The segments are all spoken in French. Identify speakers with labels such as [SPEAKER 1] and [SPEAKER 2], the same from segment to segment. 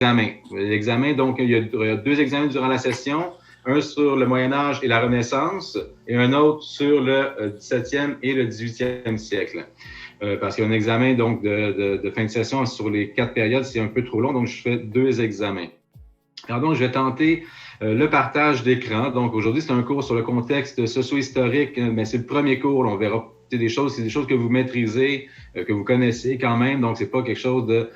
[SPEAKER 1] examens. L'examen, donc, il y a 2 examens durant la session, un sur le Moyen-Âge et la Renaissance, et un autre sur le 17e et le 18e siècle. Parce qu'il y a un examen donc, de fin de session sur les 4 périodes, c'est un peu trop long, donc je fais 2 examens. Alors donc, je vais tenter le partage d'écran. Donc, aujourd'hui, c'est un cours sur le contexte socio-historique, mais c'est le premier cours. Là, on verra c'est des choses que vous maîtrisez, que vous connaissez quand même. Donc, c'est pas quelque chose de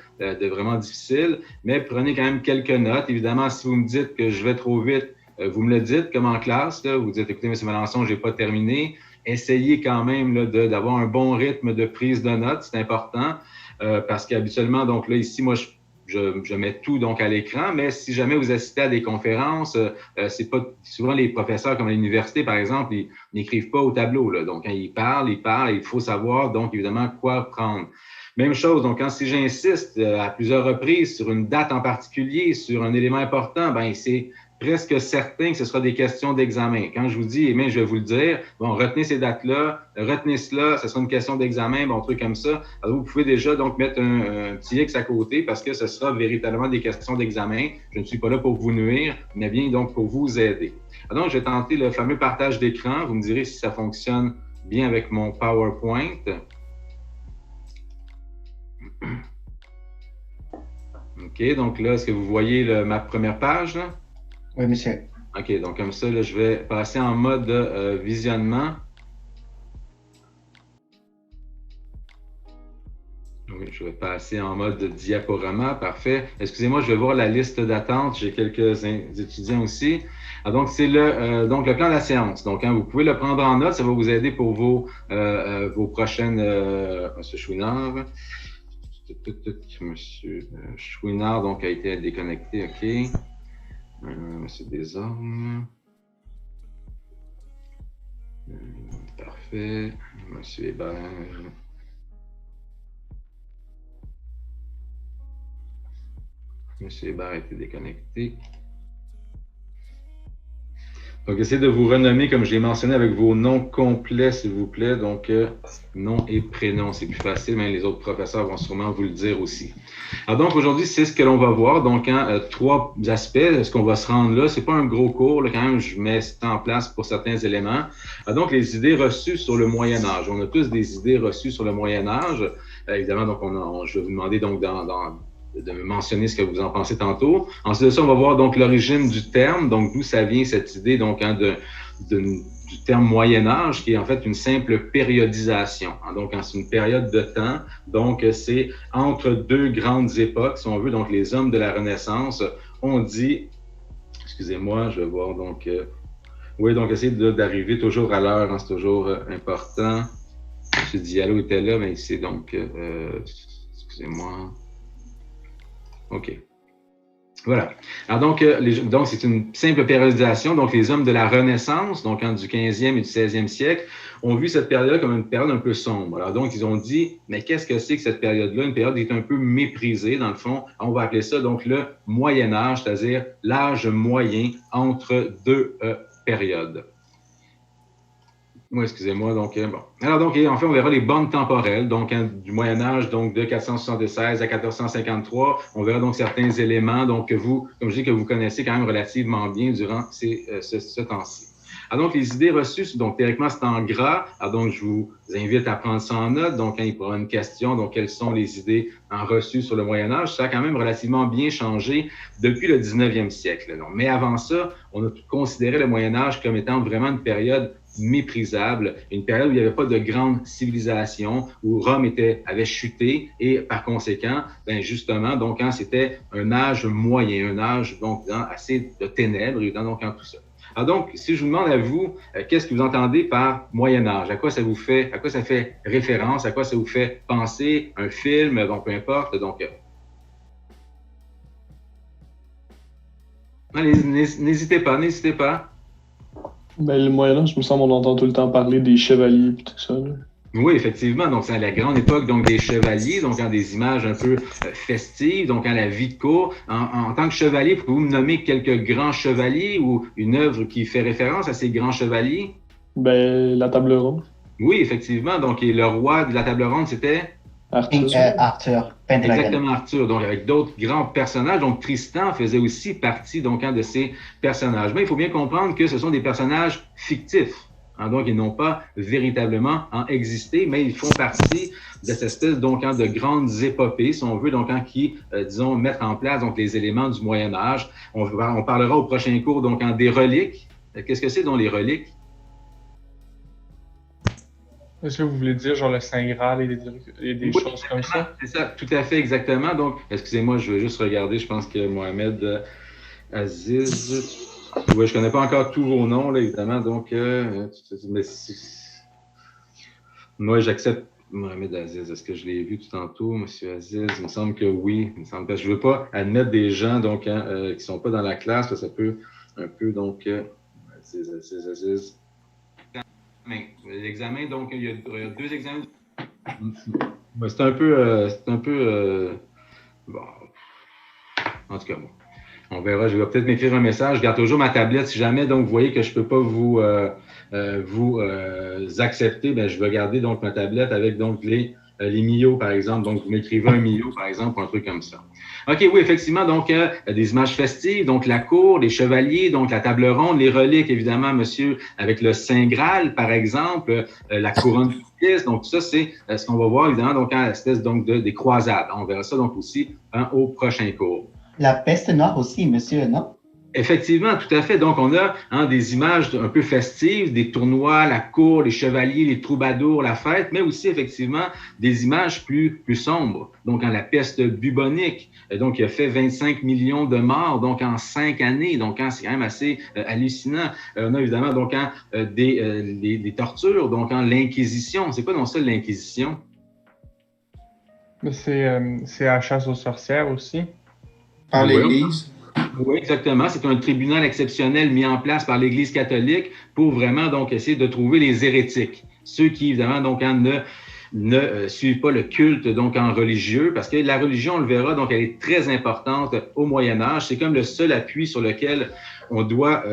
[SPEAKER 1] vraiment difficile. Mais prenez quand même quelques notes. Évidemment, si vous me dites que je vais trop vite, vous me le dites, comme en classe. Là, vous dites, écoutez, M. Melançon, j'ai pas terminé. Essayez quand même là, d'avoir un bon rythme de prise de notes. C'est important. Parce qu'habituellement, donc là, ici, moi, je mets tout donc à l'écran, mais si jamais vous assistez à des conférences, c'est pas souvent les professeurs comme à l'université par exemple, ils n'écrivent pas au tableau là. Donc quand ils parlent, et il faut savoir donc évidemment quoi prendre. Même chose, donc si j'insiste à plusieurs reprises sur une date en particulier, sur un élément important, ben c'est presque certain que ce sera des questions d'examen. Quand je vous dis, mais je vais vous le dire, bon, retenez ces dates-là, retenez cela, ce sera une question d'examen, bon, truc comme ça. Alors, vous pouvez déjà donc mettre un petit X à côté parce que ce sera véritablement des questions d'examen. Je ne suis pas là pour vous nuire, mais bien donc pour vous aider. Alors, donc, je vais tenter le fameux partage d'écran. Vous me direz si ça fonctionne bien avec mon PowerPoint. OK, donc là, est-ce que vous voyez ma première page, là?
[SPEAKER 2] Oui, monsieur.
[SPEAKER 1] OK, donc comme ça, là, je vais passer en mode visionnement. Oui, je vais passer en mode diaporama. Parfait. Excusez-moi, je vais voir la liste d'attente. J'ai quelques étudiants aussi. Ah, donc, c'est le plan de la séance. Donc, vous pouvez le prendre en note. Ça va vous aider pour vos prochaines... Monsieur Chouinard. Monsieur Chouinard, donc, a été déconnecté. OK. Monsieur Desormes. Parfait. Monsieur Hébert. Monsieur Hébert a été déconnecté. Donc, essayez de vous renommer, comme je l'ai mentionné, avec vos noms complets, s'il vous plaît. Donc, nom et prénom, c'est plus facile, mais les autres professeurs vont sûrement vous le dire aussi. Alors, donc, aujourd'hui, c'est ce que l'on va voir. Donc, 3 aspects. Est-ce qu'on va se rendre là? C'est pas un gros cours, là, quand même, je mets ça en place pour certains éléments. Alors, donc, les idées reçues sur le Moyen-Âge. On a tous des idées reçues sur le Moyen-Âge. Évidemment, donc, je vais vous demander donc de me mentionner ce que vous en pensez tantôt. Ensuite de ça, on va voir donc l'origine du terme, donc d'où ça vient cette idée donc du terme Moyen-Âge, qui est en fait une simple périodisation. Donc, c'est une période de temps. Donc, c'est entre 2 grandes époques, si on veut. Donc, les hommes de la Renaissance, on dit, excusez-moi, je vais voir donc, oui, donc essayez d'arriver toujours à l'heure, hein, c'est toujours important. M. Diallo était là, mais ici, donc, excusez-moi. OK. Voilà. Alors donc c'est une simple périodisation. Donc, les hommes de la Renaissance, donc du 15e et du 16e siècle, ont vu cette période-là comme une période un peu sombre. Alors donc, ils ont dit, mais qu'est-ce que c'est que cette période-là? Une période qui est un peu méprisée, dans le fond. On va appeler ça donc le Moyen Âge, c'est-à-dire l'âge moyen entre 2 périodes. Oui, excusez-moi. Donc, bon. Alors, donc, en fait, on verra les bornes temporelles, donc, du Moyen-Âge, donc, de 476 à 1453. On verra donc certains éléments, donc, que vous, comme je dis, que vous connaissez quand même relativement bien durant ce temps-ci. Alors, donc, les idées reçues, donc, théoriquement, c'est en gras. Alors, donc, je vous invite à prendre ça en note. Donc, quand il y aura une question, donc, quelles sont les idées en reçues sur le Moyen-Âge? Ça a quand même relativement bien changé depuis le 19e siècle. Donc, mais avant ça, on a considéré le Moyen-Âge comme étant vraiment une période méprisable, une période où il n'y avait pas de grande civilisation, où Rome avait chuté et par conséquent, ben justement, donc c'était un âge moyen, un âge donc assez de ténèbres, évidemment, donc en tout ça. Alors donc, si je vous demande à vous, qu'est-ce que vous entendez par Moyen Âge? À quoi ça fait référence? À quoi ça vous fait penser? Un film? Donc, peu importe. Donc, n'hésitez pas.
[SPEAKER 3] Ben, le Moyen-Âge, il me semble, on entend tout le temps parler des chevaliers et tout ça. Là.
[SPEAKER 1] Oui, effectivement. Donc, c'est la grande époque donc des chevaliers, donc dans des images un peu festives, donc en la vie de cour. En tant que chevalier, pouvez-vous me nommer quelques grands chevaliers ou une œuvre qui fait référence à ces grands chevaliers?
[SPEAKER 3] Ben, la table ronde.
[SPEAKER 1] Oui, effectivement. Donc, et le roi de la table ronde, c'était?
[SPEAKER 3] Arthur.
[SPEAKER 2] Arthur. Pendragon.
[SPEAKER 1] Exactement, Arthur. Donc, avec d'autres grands personnages. Donc, Tristan faisait aussi partie donc, de ces personnages. Mais il faut bien comprendre que ce sont des personnages fictifs. Donc, ils n'ont pas véritablement existé, mais ils font partie de cette espèce donc, de grandes épopées, si on veut, donc, qui, disons, mettent en place donc, les éléments du Moyen Âge. On parlera au prochain cours donc, des reliques. Qu'est-ce que c'est donc les reliques?
[SPEAKER 3] Est-ce que vous voulez dire genre le Saint Graal et des choses comme ça?
[SPEAKER 1] C'est ça, tout à fait, exactement. Donc, excusez-moi, je vais juste regarder. Je pense que Mohamed Aziz. Oui, je connais pas encore tous vos noms, là, évidemment. Donc, mais moi, j'accepte Mohamed Aziz. Est-ce que je l'ai vu tout tantôt, Monsieur Aziz? Il me semble que oui. Il me semble que je veux pas admettre des gens donc qui sont pas dans la classe, parce que ça peut un peu donc Aziz. L'examen, donc, il y a 2 examens. C'est un peu, bon. En tout cas, bon. On verra. Je vais peut-être m'écrire un message. Je garde toujours ma tablette. Si jamais, donc, vous voyez que je peux pas vous accepter, ben, je vais garder donc ma tablette avec donc les Mio, par exemple. Donc, vous m'écrivez un Mio, par exemple, ou un truc comme ça. OK, oui, effectivement, donc, des images festives, donc la cour, les chevaliers, donc la table ronde, les reliques, évidemment, monsieur, avec le Saint Graal, par exemple, la couronne du Christ. Donc, tout ça, c'est ce qu'on va voir, évidemment, donc, à l'espèce donc des croisades. On verra ça, donc, aussi au prochain cours.
[SPEAKER 2] La peste noire aussi, monsieur, non?
[SPEAKER 1] Effectivement, tout à fait. Donc, on a des images un peu festives, des tournois, la cour, les chevaliers, les troubadours, la fête, mais aussi, effectivement, des images plus sombres. Donc, la peste bubonique, donc, il a fait 25 millions de morts, donc, en 5 années. Donc, c'est quand même assez hallucinant. On a, évidemment, donc, des tortures, donc, l'Inquisition. C'est quoi, non, ça, l'Inquisition?
[SPEAKER 3] C'est la chasse aux sorcières aussi.
[SPEAKER 4] Par l'Église.
[SPEAKER 1] Oui, exactement. C'est un tribunal exceptionnel mis en place par l'Église catholique pour vraiment donc essayer de trouver les hérétiques. Ceux qui, évidemment, donc ne suivent pas le culte donc en religieux, parce que la religion, on le verra, donc elle est très importante au Moyen Âge. C'est comme le seul appui sur lequel on doit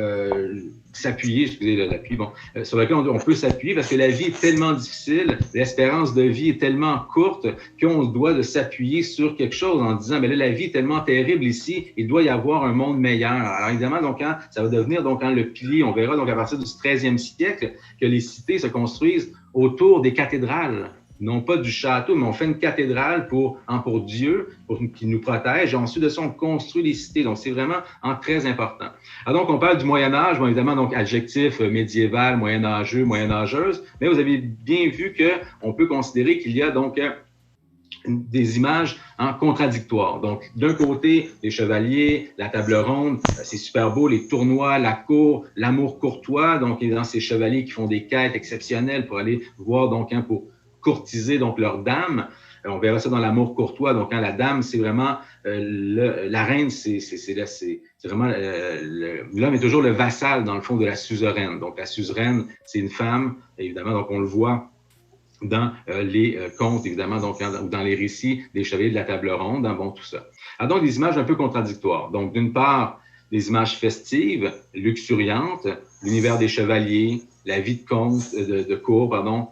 [SPEAKER 1] s'appuyer, excusez l'appui, sur lequel on peut s'appuyer, parce que la vie est tellement difficile, l'espérance de vie est tellement courte qu'on doit de s'appuyer sur quelque chose en disant, mais là, la vie est tellement terrible ici, il doit y avoir un monde meilleur. Alors évidemment, donc, ça va devenir donc le pilier, on verra donc à partir du 13e siècle que les cités se construisent autour des cathédrales. Non pas du château, mais on fait une cathédrale pour Dieu, qui nous protège. Et ensuite de ça, on construit les cités. Donc, c'est vraiment très important. Alors, donc, on parle du Moyen-Âge, bon, évidemment, donc, adjectif médiéval, moyen-âgeux, moyen-âgeuse. Mais vous avez bien vu qu'on peut considérer qu'il y a donc des images contradictoires. Donc, d'un côté, les chevaliers, la table ronde, c'est super beau, les tournois, la cour, l'amour courtois. Donc, dans ces chevaliers qui font des quêtes exceptionnelles pour aller voir, donc, pour courtiser donc leur dame. On verra ça dans l'amour courtois. Donc, la dame, c'est vraiment la reine, c'est vraiment l'homme est toujours le vassal dans le fond de la suzeraine. Donc, la suzeraine, c'est une femme, évidemment. Donc, on le voit dans les contes, évidemment, donc dans les récits des chevaliers de la table ronde, bon, tout ça. Alors, donc, des images un peu contradictoires. Donc, d'une part, des images festives, luxuriantes, l'univers des chevaliers, la vie de comte, de cour, pardon.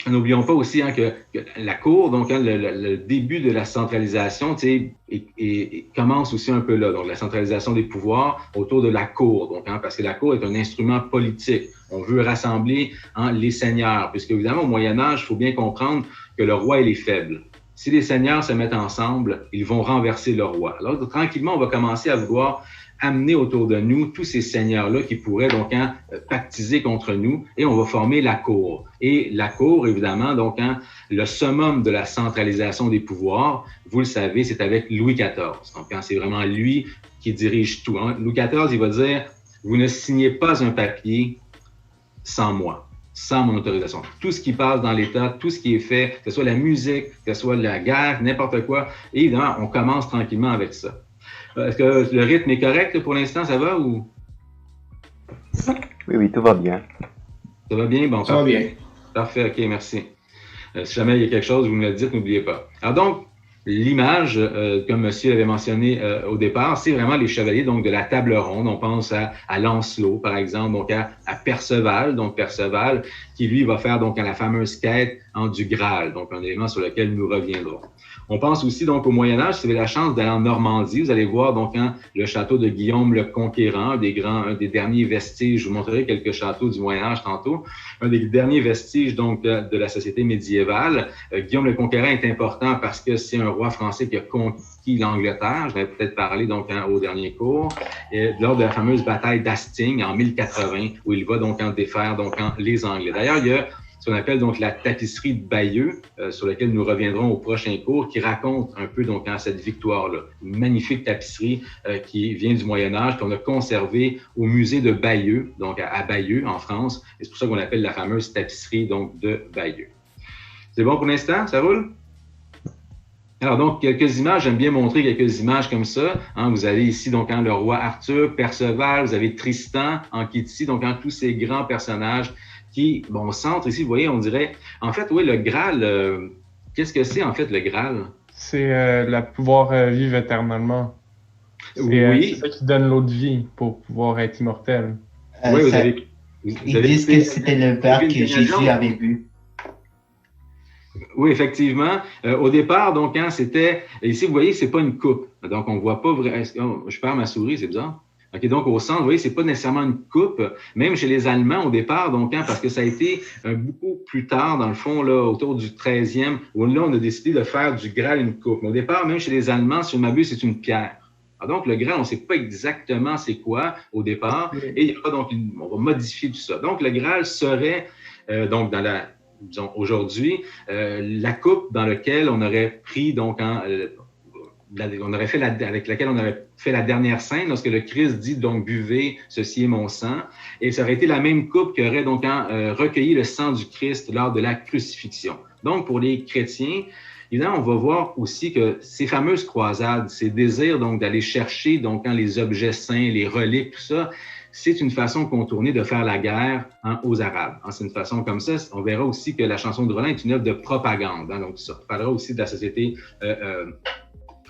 [SPEAKER 1] N'oublions pas aussi que la cour, donc le début de la centralisation, commence aussi un peu là. Donc la centralisation des pouvoirs autour de la cour, donc parce que la cour est un instrument politique. On veut rassembler les seigneurs, puisque évidemment au Moyen Âge, il faut bien comprendre que le roi il est faible. Si les seigneurs se mettent ensemble, ils vont renverser le roi. Alors tranquillement, on va commencer à vouloir amener autour de nous tous ces seigneurs-là qui pourraient donc pactiser contre nous, et on va former la cour. Et la cour, évidemment, donc le summum de la centralisation des pouvoirs, vous le savez, c'est avec Louis XIV. Donc c'est vraiment lui qui dirige tout. Louis XIV, il va dire, vous ne signez pas un papier sans moi, sans mon autorisation. Tout ce qui passe dans l'État, tout ce qui est fait, que ce soit la musique, que ce soit la guerre, n'importe quoi, et évidemment, on commence tranquillement avec ça. Est-ce que le rythme est correct pour l'instant, ça va ou?
[SPEAKER 5] Oui, tout va bien.
[SPEAKER 1] Ça va bien? Bon,
[SPEAKER 4] ça va bien.
[SPEAKER 1] Parfait, OK, merci. Si jamais il y a quelque chose, vous me le dites, n'oubliez pas. Alors donc, l'image, comme monsieur l'avait mentionné au départ, c'est vraiment les chevaliers donc de la table ronde. On pense à Lancelot, par exemple, donc à Perceval, donc Perceval, qui lui va faire donc la fameuse quête du Graal, donc un élément sur lequel nous reviendrons. On pense aussi donc au Moyen-Âge, si vous avez la chance d'aller en Normandie, vous allez voir donc le château de Guillaume le Conquérant, un des derniers vestiges, je vous montrerai quelques châteaux du Moyen-Âge tantôt, un des derniers vestiges donc de la société médiévale. Guillaume le Conquérant est important parce que c'est un roi français qui a conquis l'Angleterre, je vais peut-être parler donc au dernier cours, lors de la fameuse bataille d'Hastings en 1080, où il va donc défaire donc les Anglais. D'ailleurs, il y a ce qu'on appelle donc la tapisserie de Bayeux, sur laquelle nous reviendrons au prochain cours, qui raconte un peu donc cette victoire-là. Une magnifique tapisserie qui vient du Moyen-Âge, qu'on a conservée au musée de Bayeux, donc à Bayeux, en France. Et c'est pour ça qu'on l'appelle la fameuse tapisserie donc de Bayeux. C'est bon pour l'instant? Ça roule? Alors donc, quelques images, j'aime bien montrer quelques images comme ça. Vous avez ici donc le roi Arthur, Perceval, vous avez Tristan qui est ici, donc tous ces grands personnages qui, au centre ici, vous voyez, on dirait, en fait, oui, le Graal, qu'est-ce que c'est en fait le Graal?
[SPEAKER 5] C'est le pouvoir vivre éternellement.
[SPEAKER 1] Oui.
[SPEAKER 5] C'est ça qui donne l'autre vie pour pouvoir être immortel.
[SPEAKER 1] Oui,
[SPEAKER 2] Ils disent que c'était le verre que Jésus avait bu.
[SPEAKER 1] Oui, effectivement. Au départ, donc, c'était, ici, vous voyez, c'est pas une coupe. Donc, on voit pas vraiment, je perds ma souris, c'est bizarre. OK, donc au centre, vous voyez, c'est pas nécessairement une coupe, même chez les Allemands au départ, donc, parce que ça a été beaucoup plus tard, dans le fond, là, autour du 13e, où là, on a décidé de faire du Graal une coupe. Mais au départ, même chez les Allemands, si je ne m'abuse, c'est une pierre. Alors donc, le Graal, on ne sait pas exactement c'est quoi au départ, et il y aura donc on va modifier tout ça. Donc, le Graal serait, donc, disons, aujourd'hui, la coupe dans laquelle on aurait pris, donc, on aurait fait avec laquelle on aurait fait la dernière scène lorsque le Christ dit donc buvez, ceci est mon sang, et ça aurait été la même coupe qui aurait donc recueilli le sang du Christ lors de la crucifixion. Donc pour les chrétiens, évidemment, on va voir aussi que ces fameuses croisades, ces désirs donc d'aller chercher donc les objets saints, les reliques, tout ça, c'est une façon contournée de faire la guerre aux Arabes. C'est une façon comme ça. On verra aussi que la chanson de Roland est une œuvre de propagande. Donc ça, on parlera aussi de la société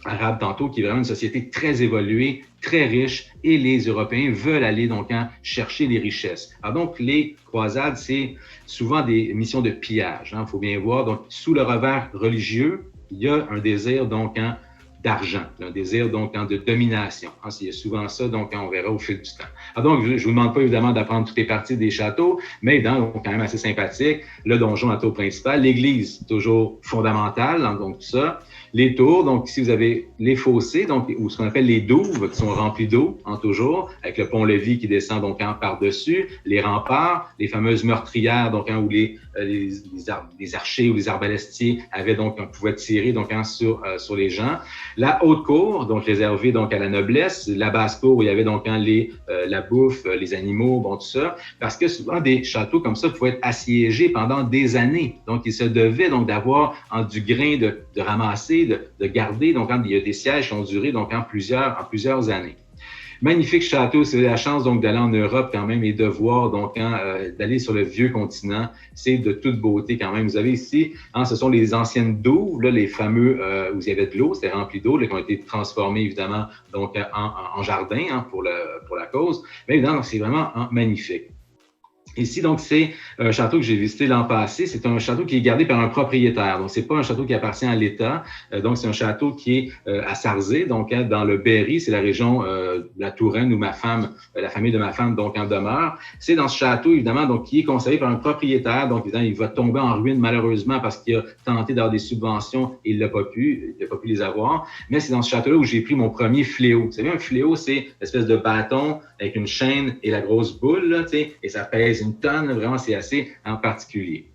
[SPEAKER 1] arabe tantôt, qui est vraiment une société très évoluée, très riche, et les Européens veulent aller donc chercher les richesses. Alors donc, les croisades, c'est souvent des missions de pillage. Il faut bien voir. Donc, sous le revers religieux, il y a un désir donc d'argent, un désir donc de domination. Il y a souvent ça, donc on verra au fil du temps. Alors donc, je ne vous demande pas évidemment d'apprendre toutes les parties des châteaux, mais donc quand même assez sympathique. Le donjon, la tour principale, l'église, toujours fondamentale, donc tout ça. Les tours, donc ici vous avez les fossés, donc ou ce qu'on appelle les douves, qui sont remplis d'eau toujours, avec le pont-levis qui descend donc par-dessus, les remparts, les fameuses meurtrières, donc où les archers ou les arbalestiers avaient donc pouvaient tirer donc sur les gens. La haute cour, donc réservée donc à la noblesse, la basse cour où il y avait donc la bouffe, les animaux, tout ça, parce que souvent des châteaux comme ça pouvaient être assiégés pendant des années. Donc ils se devaient donc d'avoir du grain de ramasser, de garder. Donc il y a des sièges qui ont duré donc en plusieurs années. Magnifique château, si vous avez la chance donc d'aller en Europe quand même et de voir donc d'aller sur le vieux continent, c'est de toute beauté quand même. Vous avez ici, ce sont les anciennes douves, là, les fameux où il y avait de l'eau, c'était rempli d'eau, qui ont été transformés évidemment donc en jardin pour la cause. Mais évidemment, c'est vraiment magnifique. Ici, donc, c'est un château que j'ai visité l'an passé. C'est un château qui est gardé par un propriétaire. Donc, c'est pas un château qui appartient à l'État. Donc, c'est un château qui est à Sarzay, donc dans le Berry. C'est la région de la Touraine où la famille de ma femme, donc, en demeure. C'est dans ce château, évidemment, donc, qui est conservé par un propriétaire. Donc, évidemment, il va tomber en ruine, malheureusement, parce qu'il a tenté d'avoir des subventions et il n'a pas pu les avoir. Mais c'est dans ce château-là où j'ai pris mon premier fléau. Vous savez, un fléau, c'est l'espèce de bâton avec une chaîne et la grosse boule, là, et ça pèse une tonne, vraiment, c'est assez en particulier.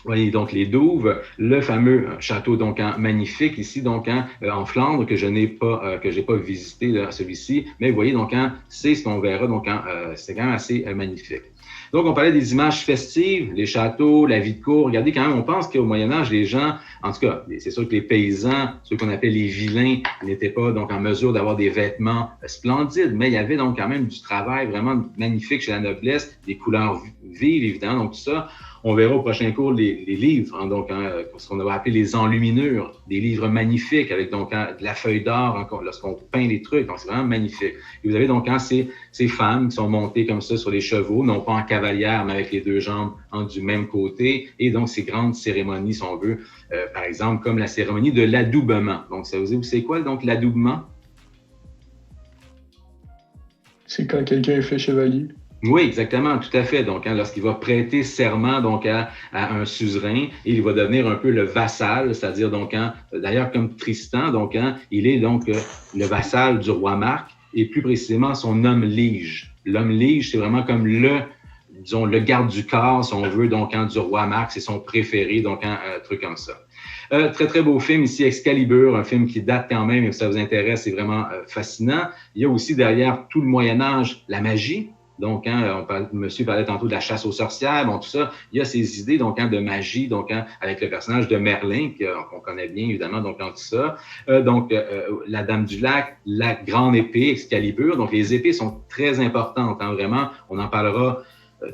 [SPEAKER 1] Voyez donc les douves, le fameux château donc magnifique ici donc en Flandre que j'ai pas visité là, celui-ci, mais vous voyez donc c'est ce qu'on verra donc c'est quand même assez magnifique. Donc, on parlait des images festives, les châteaux, la vie de cour. Regardez, quand même, on pense qu'au Moyen-Âge, les gens, en tout cas, c'est sûr que les paysans, ceux qu'on appelle les vilains, n'étaient pas donc en mesure d'avoir des vêtements splendides, mais il y avait donc quand même du travail vraiment magnifique chez la noblesse, des couleurs vivre, évidemment. Donc, tout ça, on verra au prochain cours les livres, hein, donc ce qu'on va appeler les enluminures, des livres magnifiques avec donc de la feuille d'or lorsqu'on peint les trucs. Donc, c'est vraiment magnifique. Et vous avez donc ces femmes qui sont montées comme ça sur les chevaux, non pas en cavalière, mais avec les deux jambes du même côté. Et donc, ces grandes cérémonies, si on veut, par exemple, comme la cérémonie de l'adoubement. Donc, ça vous dit, c'est quoi donc l'adoubement?
[SPEAKER 3] C'est quand quelqu'un est fait chevalier.
[SPEAKER 1] Oui, exactement, tout à fait. Donc, lorsqu'il va prêter serment donc à un suzerain, il va devenir un peu le vassal, c'est-à-dire donc, d'ailleurs comme Tristan, donc, il est donc le vassal du roi Marc et plus précisément son homme lige. L'homme lige, c'est vraiment comme disons, le garde du corps, si on veut, donc, du roi Marc, c'est son préféré, donc, un truc comme ça. Très, très beau film ici, Excalibur, un film qui date quand même, et que ça vous intéresse, c'est vraiment fascinant. Il y a aussi derrière tout le Moyen-Âge, la magie. Donc, monsieur parlait tantôt de la chasse aux sorcières, bon, tout ça. Il y a ces idées, donc, de magie, donc, avec le personnage de Merlin, qu'on connaît bien, évidemment, donc, tout ça. La Dame du Lac, la grande épée, Excalibur. Donc, les épées sont très importantes, vraiment. On en parlera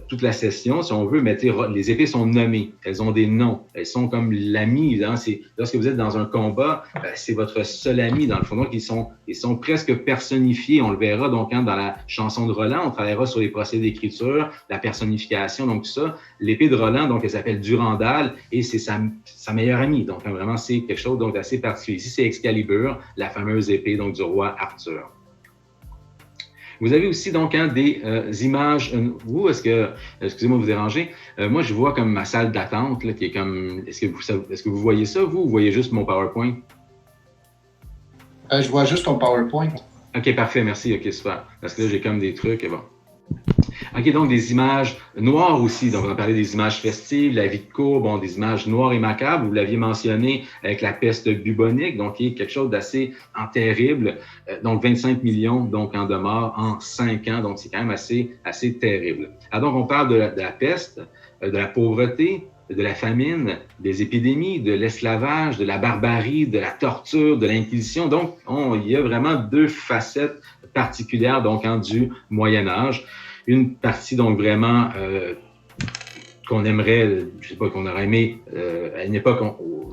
[SPEAKER 1] toute la session, si on veut, mais les épées sont nommées, elles ont des noms, elles sont comme l'ami. Lorsque vous êtes dans un combat, c'est votre seul ami dans le fond. Donc, ils sont presque personnifiés. On le verra donc dans la chanson de Roland. On travaillera sur les procédés d'écriture, la personnification, donc tout ça. L'épée de Roland, donc, elle s'appelle Durandal et c'est sa meilleure amie. Donc, vraiment, c'est quelque chose donc d'assez particulier. Ici, c'est Excalibur, la fameuse épée donc du roi Arthur. Vous avez aussi donc des images. Vous, excusez-moi de vous déranger, moi je vois comme ma salle d'attente là, qui est comme. Est-ce que vous voyez ça, vous voyez juste mon PowerPoint?
[SPEAKER 4] Je vois juste ton PowerPoint.
[SPEAKER 1] OK, parfait, merci. OK, super. Parce que là, j'ai comme des trucs et bon. OK, donc des images noires aussi. Donc, on a parlé des images festives, la vie de cour, bon, des images noires et macabres. Vous l'aviez mentionné avec la peste bubonique, donc qui est quelque chose d'assez terrible. Donc, 25 millions donc de morts en 5 ans. Donc, c'est quand même assez terrible. Alors, donc, on parle de la peste, de la pauvreté, de la famine, des épidémies, de l'esclavage, de la barbarie, de la torture, de l'Inquisition. Donc, il y a vraiment deux facettes particulières donc du Moyen-Âge. Une partie donc vraiment qu'on aimerait, je sais pas, qu'on aurait aimé, à une époque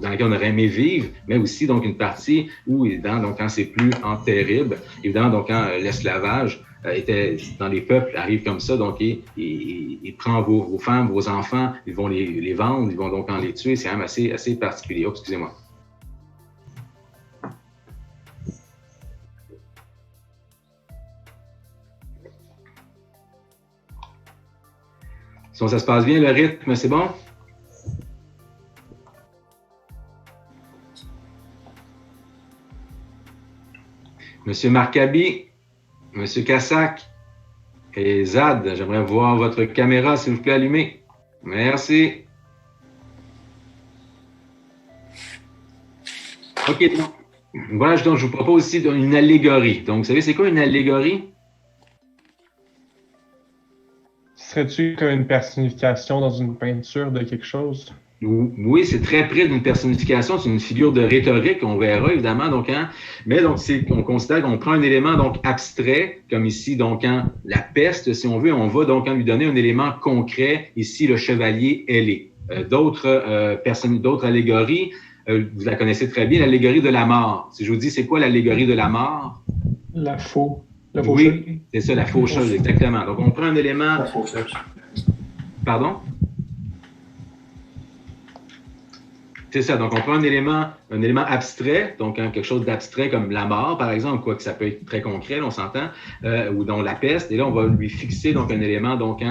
[SPEAKER 1] dans laquelle on aurait aimé vivre, mais aussi donc une partie où, évidemment, donc quand c'est plus terrible, évidemment, donc quand l'esclavage était dans les peuples, arrive comme ça, donc il prend vos femmes, vos enfants, ils vont les vendre, ils vont donc les tuer, c'est quand même assez particulier. Oh, excusez-moi. Si ça se passe bien, le rythme, c'est bon? Monsieur Marcabi, Monsieur Cassac et Zad, j'aimerais voir votre caméra, s'il vous plaît, allumée. Merci. OK, donc, voilà, donc, je vous propose ici une allégorie. Donc, vous savez, c'est quoi une allégorie?
[SPEAKER 5] Serais-tu comme une personnification dans une peinture de quelque chose?
[SPEAKER 1] Oui, c'est très près d'une personnification, c'est une figure de rhétorique, on verra évidemment. Donc, mais donc, on considère qu'on prend un élément donc abstrait, comme ici, donc la peste, si on veut, on va donc lui donner un élément concret. Ici, le chevalier ailé. D'autres allégories, vous la connaissez très bien, l'allégorie de la mort. Si je vous dis, c'est quoi l'allégorie de la mort?
[SPEAKER 3] La faucheuse.
[SPEAKER 1] Oui, c'est ça, la faucheuse, exactement. Donc, on prend un élément.
[SPEAKER 4] La faucheuse.
[SPEAKER 1] Pardon? C'est ça. Donc, on prend un élément abstrait, donc quelque chose d'abstrait comme la mort, par exemple, quoique ça peut être très concret, on s'entend, ou donc la peste. Et là, on va lui fixer donc un élément donc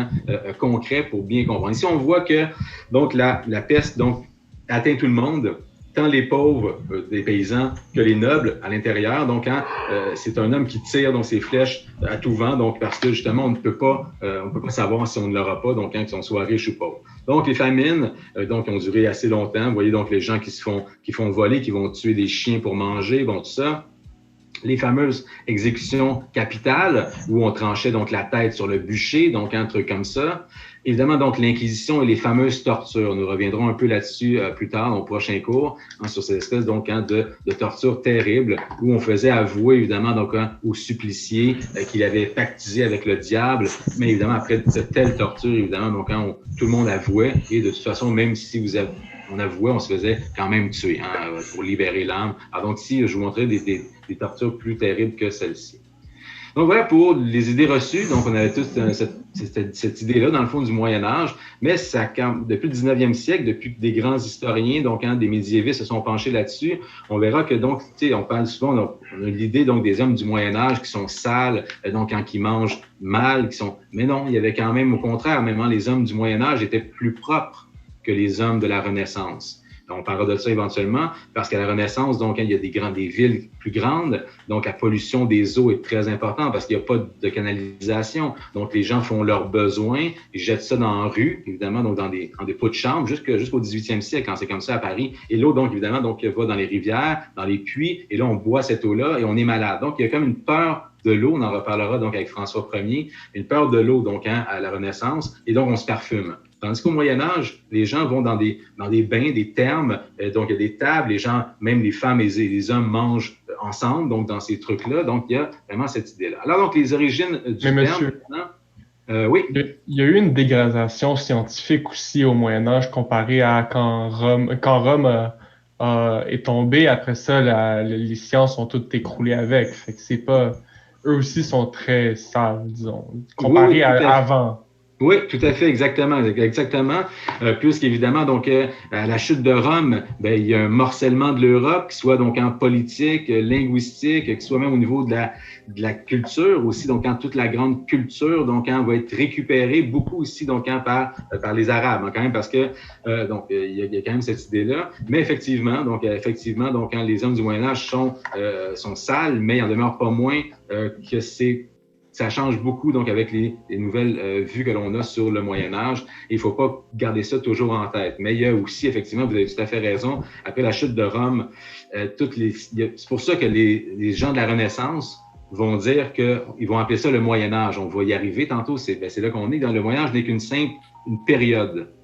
[SPEAKER 1] concret pour bien comprendre. Ici, on voit que donc la peste donc atteint tout le monde, tant les pauvres des paysans que les nobles à l'intérieur. Donc, c'est un homme qui tire donc ses flèches à tout vent, donc parce que justement, on ne peut pas savoir si on ne l'aura pas, donc qu'ils soient riches ou pauvres. Donc, les famines, donc, ont duré assez longtemps. Vous voyez donc les gens qui font voler, qui vont tuer des chiens pour manger, bon, tout ça. Les fameuses exécutions capitales où on tranchait donc la tête sur le bûcher, donc un truc comme ça. Évidemment, donc, l'Inquisition et les fameuses tortures. Nous reviendrons un peu là-dessus plus tard, dans le prochain cours, sur cette espèce donc de torture terrible où on faisait avouer, évidemment, donc, aux suppliciés qu'il avait pactisé avec le diable. Mais évidemment, après de telles tortures, évidemment, donc, tout le monde avouait. Et de toute façon, même si on avouait, on se faisait quand même tuer pour libérer l'âme. Alors donc, ici, je vous montrais des tortures plus terribles que celle-ci. Donc voilà pour les idées reçues. Donc on avait tous cette idée-là dans le fond du Moyen Âge, mais depuis le 19e siècle, depuis que des grands historiens, donc des médiévistes se sont penchés là-dessus, on verra que donc, tu sais, on parle souvent, on a l'idée donc des hommes du Moyen Âge qui sont sales, donc qui mangent mal, mais non, il y avait quand même au contraire, même les hommes du Moyen Âge étaient plus propres que les hommes de la Renaissance. On parlera de ça éventuellement, parce qu'à la Renaissance, donc, il y a des villes plus grandes, donc la pollution des eaux est très importante parce qu'il n'y a pas de canalisation. Donc, les gens font leurs besoins, ils jettent ça dans la rue, évidemment, donc dans des pots de chambre, jusqu'au 18e siècle, quand c'est comme ça à Paris. Et l'eau, donc, évidemment, donc, va dans les rivières, dans les puits, et là, on boit cette eau-là et on est malade. Donc, il y a comme une peur de l'eau, on en reparlera donc avec François Ier, une peur de l'eau, donc, à la Renaissance, et donc, on se parfume. Tandis qu'au Moyen Âge, les gens vont dans des bains, des thermes, donc il y a des tables, les gens, même les femmes et les hommes mangent ensemble, donc dans ces trucs-là, donc il y a vraiment cette idée-là. Alors donc les origines du terme, maintenant, oui.
[SPEAKER 5] Il y a eu une dégradation scientifique aussi au Moyen Âge comparé à quand Rome est tombé. Après ça, les sciences ont toutes écroulé avec. Fait que c'est pas, eux aussi sont très sales, disons, comparé à avant.
[SPEAKER 1] Oui, tout à fait, exactement. Puisqu'évidemment, donc, à la chute de Rome, il y a un morcellement de l'Europe, qui soit donc en politique, linguistique, qui soit même au niveau de la culture aussi, donc quand toute la grande culture, donc va être récupérée beaucoup aussi, donc par les Arabes, quand même, parce que donc il y a quand même cette idée-là. Mais effectivement, donc les hommes du Moyen Âge sont sales, mais il en demeure pas moins que ça change beaucoup donc avec les nouvelles vues que l'on a sur le Moyen Âge. Il ne faut pas garder ça toujours en tête. Mais il y a aussi, effectivement, vous avez tout à fait raison, après la chute de Rome, c'est pour ça que les gens de la Renaissance vont dire qu'ils vont appeler ça le Moyen Âge. On va y arriver tantôt, c'est là qu'on est. Dans le Moyen Âge n'est qu'une période.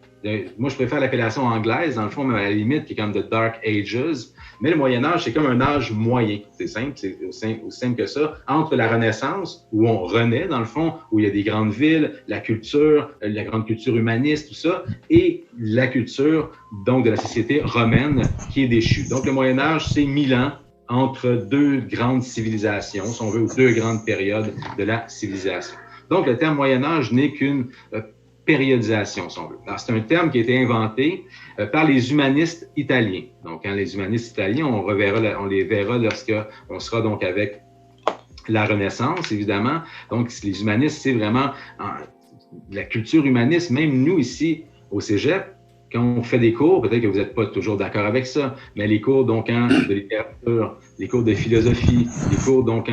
[SPEAKER 1] Moi, je préfère l'appellation anglaise, dans le fond, à la limite, qui est comme The Dark Ages. Mais le Moyen Âge, c'est comme un âge moyen. C'est simple, c'est aussi simple que ça. Entre la Renaissance, où on renaît, dans le fond, où il y a des grandes villes, la grande culture humaniste, tout ça, et la culture, donc, de la société romaine qui est déchue. Donc, le Moyen Âge, c'est 1000 ans entre deux grandes civilisations, si on veut, ou deux grandes périodes de la civilisation. Donc, le terme Moyen Âge n'est qu'une périodisation, si on veut. Alors, c'est un terme qui a été inventé par les humanistes italiens. Donc, les humanistes italiens, on les verra lorsqu'on sera donc avec la Renaissance, évidemment. Donc, les humanistes, c'est vraiment la culture humaniste. Même nous, ici, au Cégep, quand on fait des cours, peut-être que vous n'êtes pas toujours d'accord avec ça, mais les cours donc de littérature, les cours de philosophie, les cours donc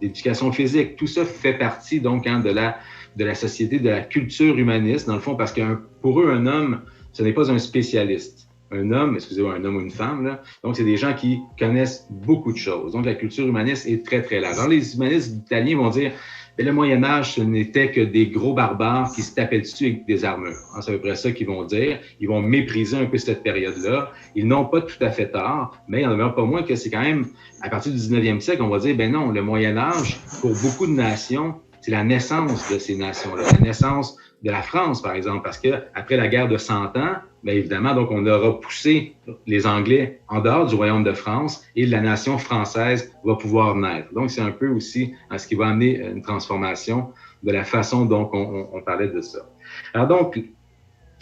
[SPEAKER 1] d'éducation physique, tout ça fait partie donc de la société, de la culture humaniste, dans le fond, parce que pour eux, un homme, ce n'est pas un spécialiste. Un homme, excusez-moi, un homme ou une femme, là, donc c'est des gens qui connaissent beaucoup de choses. Donc la culture humaniste est très, très large. Alors les humanistes italiens vont dire, le Moyen Âge, ce n'était que des gros barbares qui se tapaient dessus avec des armures. C'est à peu près ça qu'ils vont dire. Ils vont mépriser un peu cette période-là. Ils n'ont pas tout à fait tort, mais il n'en demeure pas moins que c'est quand même, à partir du 19e siècle, on va dire, non, le Moyen Âge, pour beaucoup de nations, c'est la naissance de ces nations-là, la naissance de la France, par exemple, parce que après la guerre de 100 ans, évidemment, donc on aura poussé les Anglais en dehors du royaume de France et la nation française va pouvoir naître. Donc, c'est un peu aussi ce qui va amener une transformation de la façon dont on parlait de ça. Alors donc,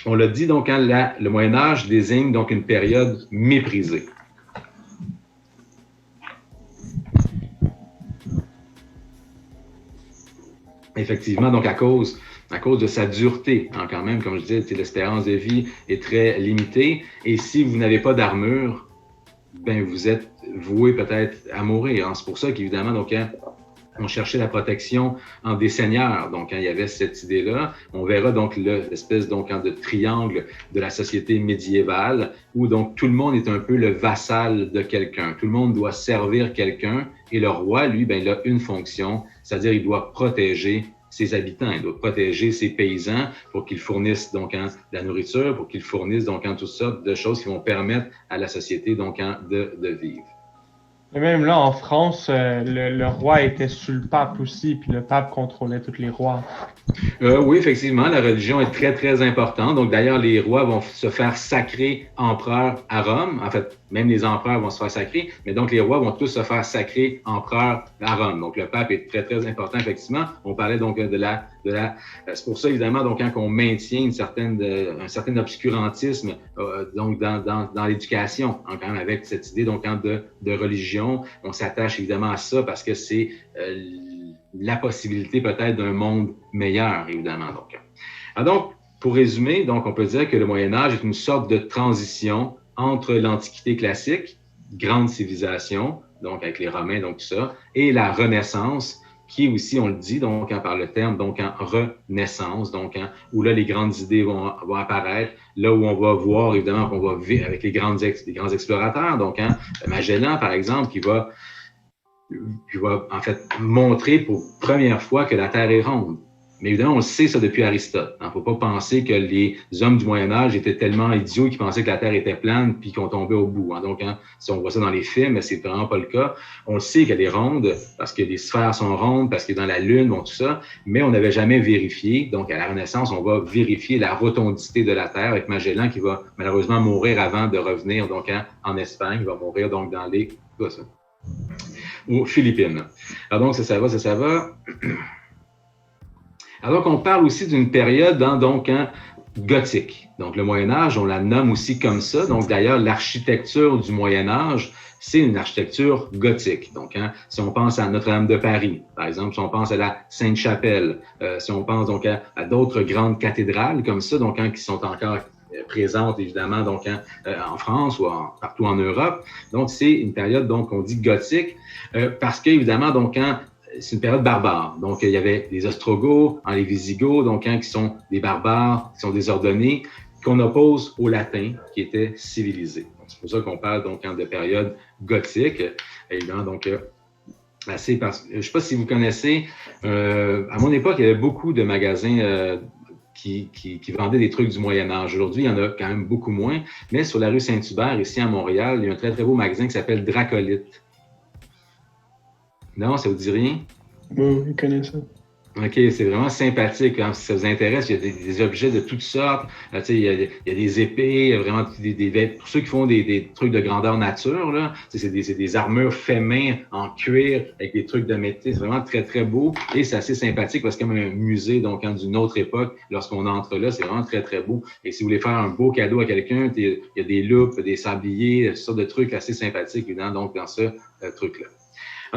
[SPEAKER 1] on l'a dit, donc, le Moyen Âge désigne donc une période méprisée. Effectivement, donc à cause de sa dureté, quand même, comme je disais, l'espérance de vie est très limitée. Et si vous n'avez pas d'armure, vous êtes voué peut-être à mourir. C'est pour ça qu'évidemment, donc, on cherchait la protection en des seigneurs. Donc, il y avait cette idée-là. On verra donc l'espèce donc de triangle de la société médiévale où donc tout le monde est un peu le vassal de quelqu'un. Tout le monde doit servir quelqu'un et le roi, lui, il a une fonction, c'est-à-dire il doit protéger ses habitants, il doit protéger ses paysans pour qu'ils fournissent donc de la nourriture, pour qu'ils fournissent donc toutes sortes de choses qui vont permettre à la société donc de vivre.
[SPEAKER 5] Et même là, en France, le roi était sous le pape aussi, puis le pape contrôlait tous les rois.
[SPEAKER 1] Oui, effectivement, la religion est très, très importante. Donc, d'ailleurs, les rois vont se faire sacrer empereurs à Rome. En fait, même les empereurs vont se faire sacrer, mais donc les rois vont tous se faire sacrer empereurs à Rome. Donc, le pape est très, très important, effectivement. On parlait donc c'est pour ça, évidemment, donc, quand on maintient un certain obscurantisme donc dans l'éducation, quand même, avec cette idée donc de religion, on s'attache évidemment à ça parce que c'est la possibilité peut-être d'un monde meilleur, évidemment. Donc, pour résumer, donc, on peut dire que le Moyen-Âge est une sorte de transition entre l'Antiquité classique, grande civilisation, donc avec les Romains, donc tout ça, et la Renaissance, qui aussi, on le dit, donc, par le terme, donc, en renaissance, donc, où là, les grandes idées vont apparaître, là où on va voir, évidemment, qu'on va vivre avec les grands explorateurs, donc, Magellan, par exemple, qui va en fait montrer pour première fois que la Terre est ronde. Mais évidemment, on le sait ça depuis Aristote. Il ne faut pas penser que les hommes du Moyen-Âge étaient tellement idiots qu'ils pensaient que la Terre était plane puis qu'on tombait au bout. Donc, si on voit ça dans les films, c'est vraiment pas le cas. On le sait qu'elle est ronde parce que les sphères sont rondes, parce que dans la Lune, bon, tout ça, mais on n'avait jamais vérifié. Donc, à la Renaissance, on va vérifier la rotondité de la Terre avec Magellan qui va malheureusement mourir avant de revenir donc en Espagne. Il va mourir donc dans les... aux Philippines. Alors donc, ça va. Alors qu'on parle aussi d'une période gothique. Donc, le Moyen-Âge, on la nomme aussi comme ça. Donc, d'ailleurs, l'architecture du Moyen-Âge, c'est une architecture gothique. Donc, si on pense à Notre-Dame de Paris, par exemple, si on pense à la Sainte-Chapelle, si on pense donc à d'autres grandes cathédrales comme ça, donc qui sont encore présentes évidemment donc en France ou partout en Europe. Donc, c'est une période donc on dit gothique parce qu'évidemment donc c'est une période barbare. Donc, il y avait les Ostrogoths, les Visigoths, donc qui sont des barbares, qui sont désordonnés, qu'on oppose aux Latins, qui étaient civilisés. C'est pour ça qu'on parle donc de période gothique. Évidemment, donc je ne sais pas si vous connaissez, à mon époque, il y avait beaucoup de magasins qui vendaient des trucs du Moyen-Âge. Aujourd'hui, il y en a quand même beaucoup moins, mais sur la rue Saint-Hubert, ici à Montréal, il y a un très, très beau magasin qui s'appelle Dracolite. Non, ça vous dit rien?
[SPEAKER 3] Oui, je connais ça.
[SPEAKER 1] OK, c'est vraiment sympathique. Si ça vous intéresse, il y a des objets de toutes sortes. Il y a des épées, il y a vraiment pour ceux qui font des trucs de grandeur nature, là, c'est des armures fait main en cuir avec des trucs de métal. C'est vraiment très, très beau et c'est assez sympathique parce que c'est comme un musée donc d'une autre époque. Lorsqu'on entre là, c'est vraiment très, très beau. Et si vous voulez faire un beau cadeau à quelqu'un, il y a des loupes, des sabliers, toutes sortes de trucs assez sympathiques évidemment, donc dans ce truc-là.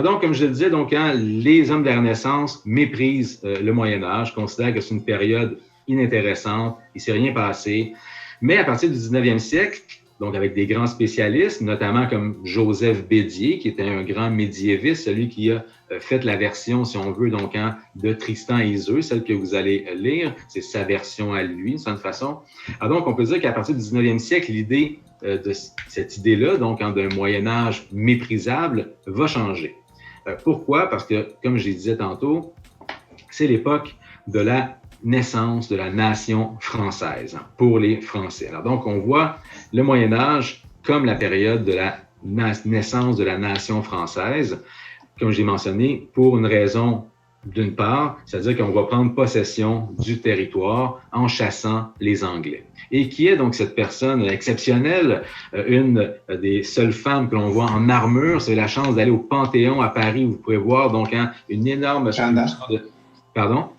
[SPEAKER 1] Donc, comme je le disais, donc, les hommes de la Renaissance méprisent le Moyen-Âge, considèrent que c'est une période inintéressante, il ne s'est rien passé. Mais à partir du 19e siècle, donc avec des grands spécialistes, notamment comme Joseph Bédier, qui était un grand médiéviste, celui qui a fait la version, si on veut, donc, de Tristan et Iseult, celle que vous allez lire, c'est sa version à lui, d'une certaine façon. Alors donc, on peut dire qu'à partir du 19e siècle, l'idée de cette idée-là, donc d'un Moyen-Âge méprisable, va changer. Pourquoi? Parce que, comme je le disais tantôt, c'est l'époque de la naissance de la nation française pour les Français. Alors donc, on voit le Moyen-Âge comme la période de la naissance de la nation française, comme j'ai mentionné, pour une raison d'une part, c'est-à-dire qu'on va prendre possession du territoire en chassant les Anglais. Et qui est donc cette personne exceptionnelle, une des seules femmes que l'on voit en armure, c'est la chance d'aller au Panthéon à Paris où vous pouvez voir donc une énorme sculpture de... Pardon?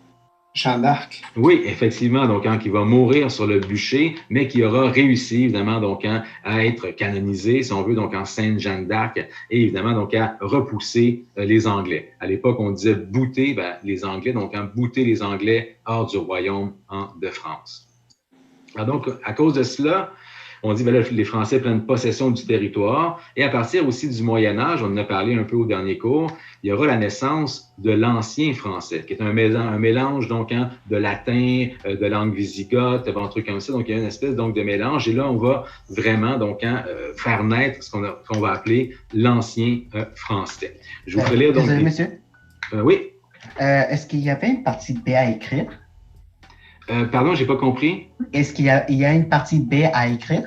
[SPEAKER 4] Jeanne d'Arc.
[SPEAKER 1] Oui, effectivement, donc qui va mourir sur le bûcher, mais qui aura réussi évidemment donc à être canonisé, si on veut, donc en Sainte Jeanne d'Arc, et évidemment donc à repousser les Anglais. À l'époque, on disait bouter les Anglais, donc bouter les Anglais hors du royaume de France. Alors donc, à cause de cela, on dit là, les Français prennent possession du territoire, et à partir aussi du Moyen-Âge, on en a parlé un peu au dernier cours, il y aura la naissance de l'ancien français, qui est un mélange donc de latin, de langue visigoth, un truc comme ça. Donc, il y a une espèce donc de mélange. Et là, on va vraiment donc faire naître ce qu'on va appeler l'ancien français. Je vous ferai lire donc...
[SPEAKER 2] Désolé, monsieur.
[SPEAKER 1] Oui.
[SPEAKER 2] Est-ce qu'il y avait une partie B à écrire?
[SPEAKER 1] Pardon, j'ai pas compris.
[SPEAKER 2] Est-ce qu'il y a une partie B à écrire?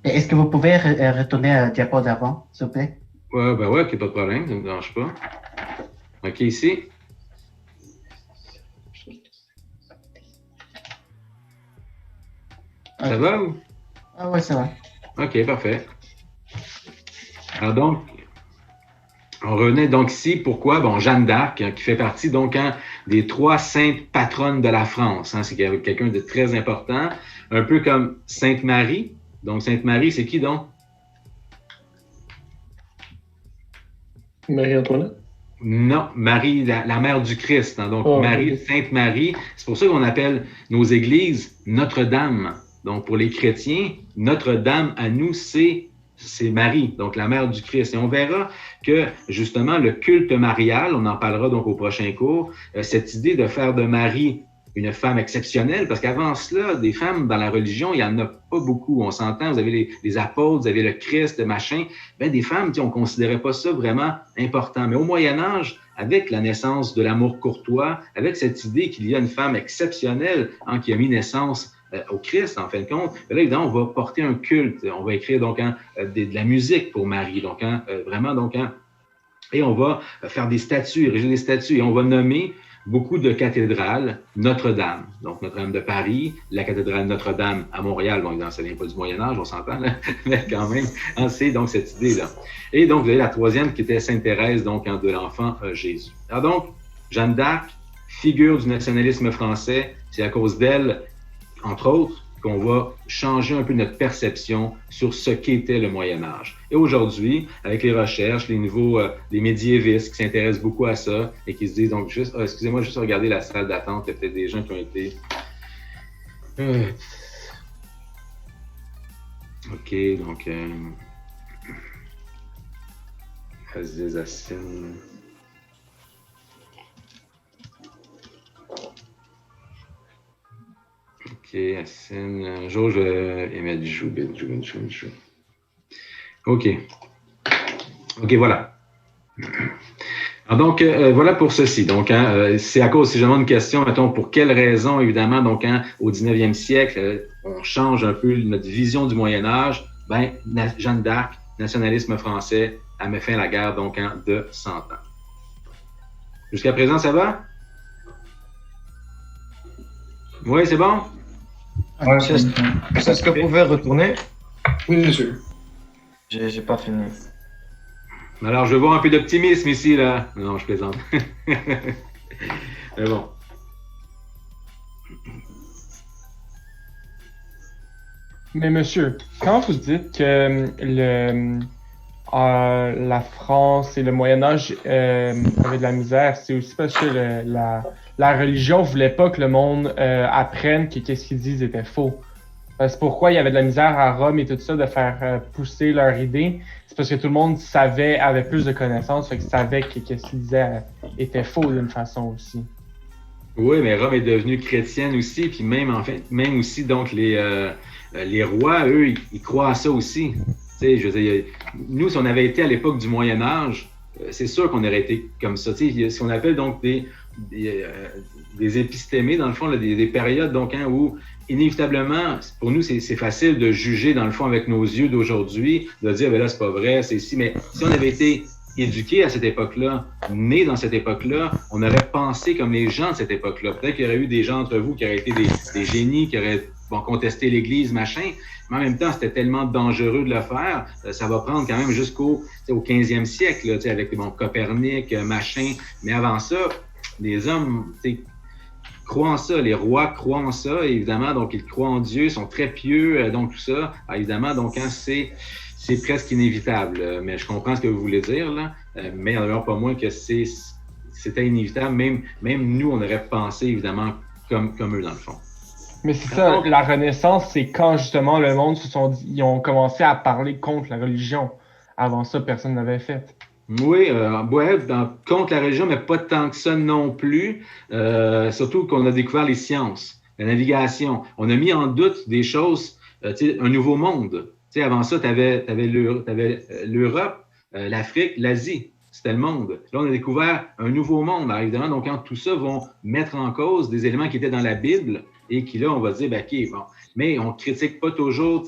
[SPEAKER 2] Est-ce que vous pouvez retourner à diapo d'avant, s'il vous plaît?
[SPEAKER 1] Ouais, ok, pas de problème, ça ne me dérange pas. OK, ici. Ça va ou?
[SPEAKER 2] Ah ouais, ça va.
[SPEAKER 1] OK, parfait. Alors donc, on revenait donc ici, pourquoi? Bon, Jeanne d'Arc, qui fait partie donc des 3 saintes patronnes de la France. C'est quelqu'un de très important, un peu comme Sainte Marie. Donc, Sainte Marie, c'est qui donc?
[SPEAKER 3] Marie-Antoinette?
[SPEAKER 1] Non, Marie, la mère du Christ. Donc, Marie, okay. Sainte Marie. C'est pour ça qu'on appelle nos églises Notre-Dame. Donc, pour les chrétiens, Notre-Dame, à nous, c'est Marie, donc la mère du Christ. Et on verra que, justement, le culte marial, on en parlera donc au prochain cours, cette idée de faire de Marie une femme exceptionnelle, parce qu'avant cela, des femmes dans la religion, il n'y en a pas beaucoup. On s'entend, vous avez les apôtres, vous avez le Christ, le machin. Bien, des femmes, on ne considérait pas ça vraiment important. Mais au Moyen-Âge, avec la naissance de l'amour courtois, avec cette idée qu'il y a une femme exceptionnelle qui a mis naissance au Christ, en fin de compte, là, évidemment, on va porter un culte. On va écrire donc de la musique pour Marie, donc vraiment, donc, et on va faire des statues, ériger des statues, et on va nommer beaucoup de cathédrales Notre-Dame. Donc, Notre-Dame de Paris, la cathédrale Notre-Dame à Montréal. Bon, évidemment, ça vient pas du Moyen-Âge, on s'entend, là, mais quand même, c'est donc cette idée-là. Et donc, vous avez la troisième qui était Sainte-Thérèse, donc, de l'enfant Jésus. Alors donc, Jeanne d'Arc, figure du nationalisme français, c'est à cause d'elle, entre autres, qu'on va changer un peu notre perception sur ce qu'était le Moyen-Âge. Et aujourd'hui, avec les recherches, les nouveaux, les médiévistes qui s'intéressent beaucoup à ça et qui se disent donc juste, excusez-moi, juste regarder la salle d'attente, il y a peut-être des gens qui ont été... OK, donc... Aziz Assine... OK, Assine, Jauge, Emadjou, Benjou. OK. OK, voilà. Alors donc, voilà pour ceci. Donc, c'est à cause, si je demande une question, mettons, pour quelle raison, évidemment, donc, au 19e siècle, on change un peu notre vision du Moyen-Âge, ben, Jeanne d'Arc, nationalisme français, elle met fin à la guerre, donc, de 100 ans. Jusqu'à présent, ça va? Oui, c'est bon?
[SPEAKER 6] Ouais, est-ce que vous pouvez retourner?
[SPEAKER 4] Oui, monsieur.
[SPEAKER 6] J'ai pas fini.
[SPEAKER 1] Alors, je veux voir un peu d'optimisme ici, là. Non, je plaisante. Mais bon.
[SPEAKER 5] Mais monsieur, quand vous dites que la France et le Moyen-Âge avaient de la misère, c'est aussi parce que la religion voulait pas que le monde apprenne que qu'est-ce qu'ils disent était faux. C'est pourquoi il y avait de la misère à Rome et tout ça de faire pousser leur idée. C'est parce que tout le monde avait plus de connaissances, fait que savait que qu'est-ce qu'ils disaient était faux d'une façon aussi.
[SPEAKER 1] Oui, mais Rome est devenue chrétienne aussi, puis même aussi donc les rois, eux, ils croient à ça aussi. Tu sais, je veux dire, nous, si on avait été à l'époque du Moyen Âge, c'est sûr qu'on aurait été comme ça. Tu sais, il y a ce qu'on appelle donc des épistémés, dans le fond, là, des périodes donc où inévitablement, pour nous, c'est facile de juger, dans le fond, avec nos yeux d'aujourd'hui, de dire, ben là, c'est pas vrai, c'est ici. Mais si on avait été éduqués à cette époque-là, nés dans cette époque-là, on aurait pensé comme les gens de cette époque-là. Peut-être qu'il y aurait eu des gens entre vous qui auraient été des génies, qui auraient contesté l'Église, machin, mais en même temps, c'était tellement dangereux de le faire. Ça va prendre quand même jusqu'au 15e siècle, là, avec Copernic, machin. Mais avant ça, les hommes croient en ça, les rois croient en ça, évidemment, donc ils croient en Dieu, sont très pieux, donc tout ça. Alors, évidemment, donc c'est presque inévitable. Mais je comprends ce que vous voulez dire, là. Mais il n'y en a pas moins que c'était inévitable. Même nous, on aurait pensé, évidemment, comme eux, dans le fond.
[SPEAKER 5] Mais c'est ça, la Renaissance, c'est quand justement le monde ils ont commencé à parler contre la religion. Avant ça, personne ne l'avait fait.
[SPEAKER 1] Oui, contre la religion, mais pas tant que ça non plus. Surtout qu'on a découvert les sciences, la navigation. On a mis en doute des choses, un nouveau monde. Avant ça, tu avais l'Europe, l'Afrique, l'Asie. c'était le monde. Là, on a découvert un nouveau monde, alors, évidemment. Donc, quand tout ça vont mettre en cause des éléments qui étaient dans la Bible et qui, là, on va dire, OK, bon, mais on ne critique pas toujours,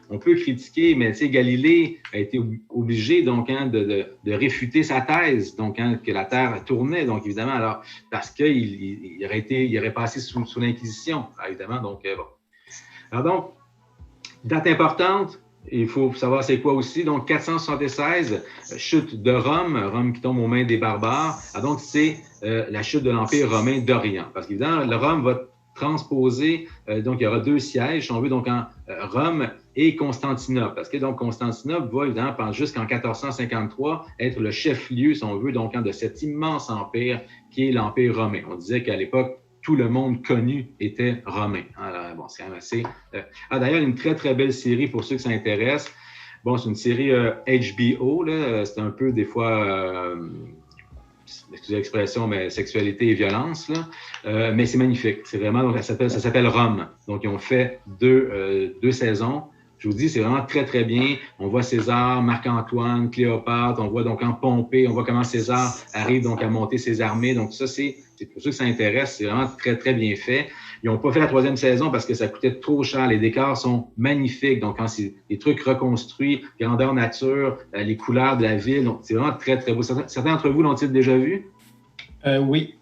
[SPEAKER 1] on peut critiquer, mais Galilée a été obligé donc de réfuter sa thèse, donc que la Terre tournait, donc évidemment, alors parce qu'il aurait passé sous l'Inquisition, évidemment, donc bon. Alors donc, date importante, il faut savoir c'est quoi aussi, donc 476, chute de Rome qui tombe aux mains des barbares, alors donc c'est la chute de l'Empire romain d'Orient, parce qu'évidemment, le Rome va transposé, donc il y aura 2 sièges, si on veut, donc en Rome et Constantinople. Parce que donc Constantinople va évidemment jusqu'en 1453 être le chef-lieu, si on veut, donc de cet immense empire qui est l'Empire romain. On disait qu'à l'époque, tout le monde connu était romain. Alors, bon, c'est quand même assez... d'ailleurs, une très, très belle série pour ceux que ça intéresse. Bon, c'est une série HBO, là. C'est un peu des fois... excusez l'expression, mais sexualité et violence, là. Mais c'est magnifique. C'est vraiment, donc, ça s'appelle Rome. Donc, ils ont fait deux saisons. Je vous dis, c'est vraiment très, très bien. On voit César, Marc-Antoine, Cléopâtre, on voit donc en Pompée, on voit comment César arrive donc à monter ses armées. Donc, ça, c'est pour ceux que ça intéresse, c'est vraiment très, très bien fait. Ils n'ont pas fait la 3e saison parce que ça coûtait trop cher. Les décors sont magnifiques. Donc, quand c'est des trucs reconstruits, grandeur nature, les couleurs de la ville. Donc, c'est vraiment très, très beau. Certains d'entre vous l'ont-ils déjà vu?
[SPEAKER 2] Oui.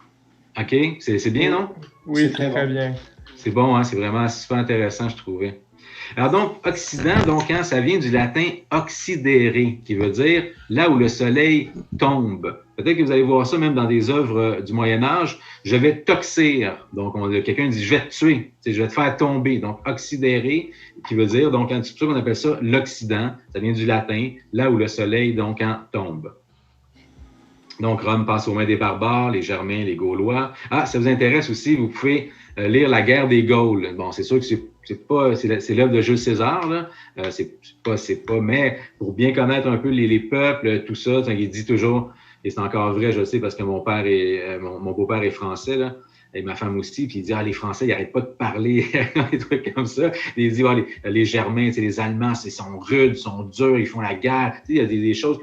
[SPEAKER 1] OK. C'est bien, non?
[SPEAKER 5] Oui, c'est très bien.
[SPEAKER 1] C'est bon, hein? C'est vraiment super intéressant, je trouvais. Alors donc, Occident, donc, ça vient du latin occidere, qui veut dire là où le soleil tombe. Peut-être que vous allez voir ça même dans des œuvres du Moyen-Âge. Je vais t'oxyre. Donc, quelqu'un dit je vais te tuer, je vais te faire tomber. Donc, occidere, qui veut dire, donc, c'est pour ça qu'on appelle ça l'Occident. Ça vient du latin, là où le soleil, donc, tombe. Donc, Rome passe aux mains des barbares, les Germains, les Gaulois. Ah, ça vous intéresse aussi, vous pouvez lire La guerre des Gaules. Bon, c'est sûr que c'est l'œuvre de Jules César, là. C'est pas, mais pour bien connaître un peu les peuples, tout ça, il dit toujours, et c'est encore vrai, je le sais, parce que mon beau-père est français, là, et ma femme aussi, puis il dit, les Français, ils n'arrêtent pas de parler, des trucs comme ça. Il dit, les Germains, les Allemands, ils sont rudes, ils sont durs, ils font la guerre. Il y a des choses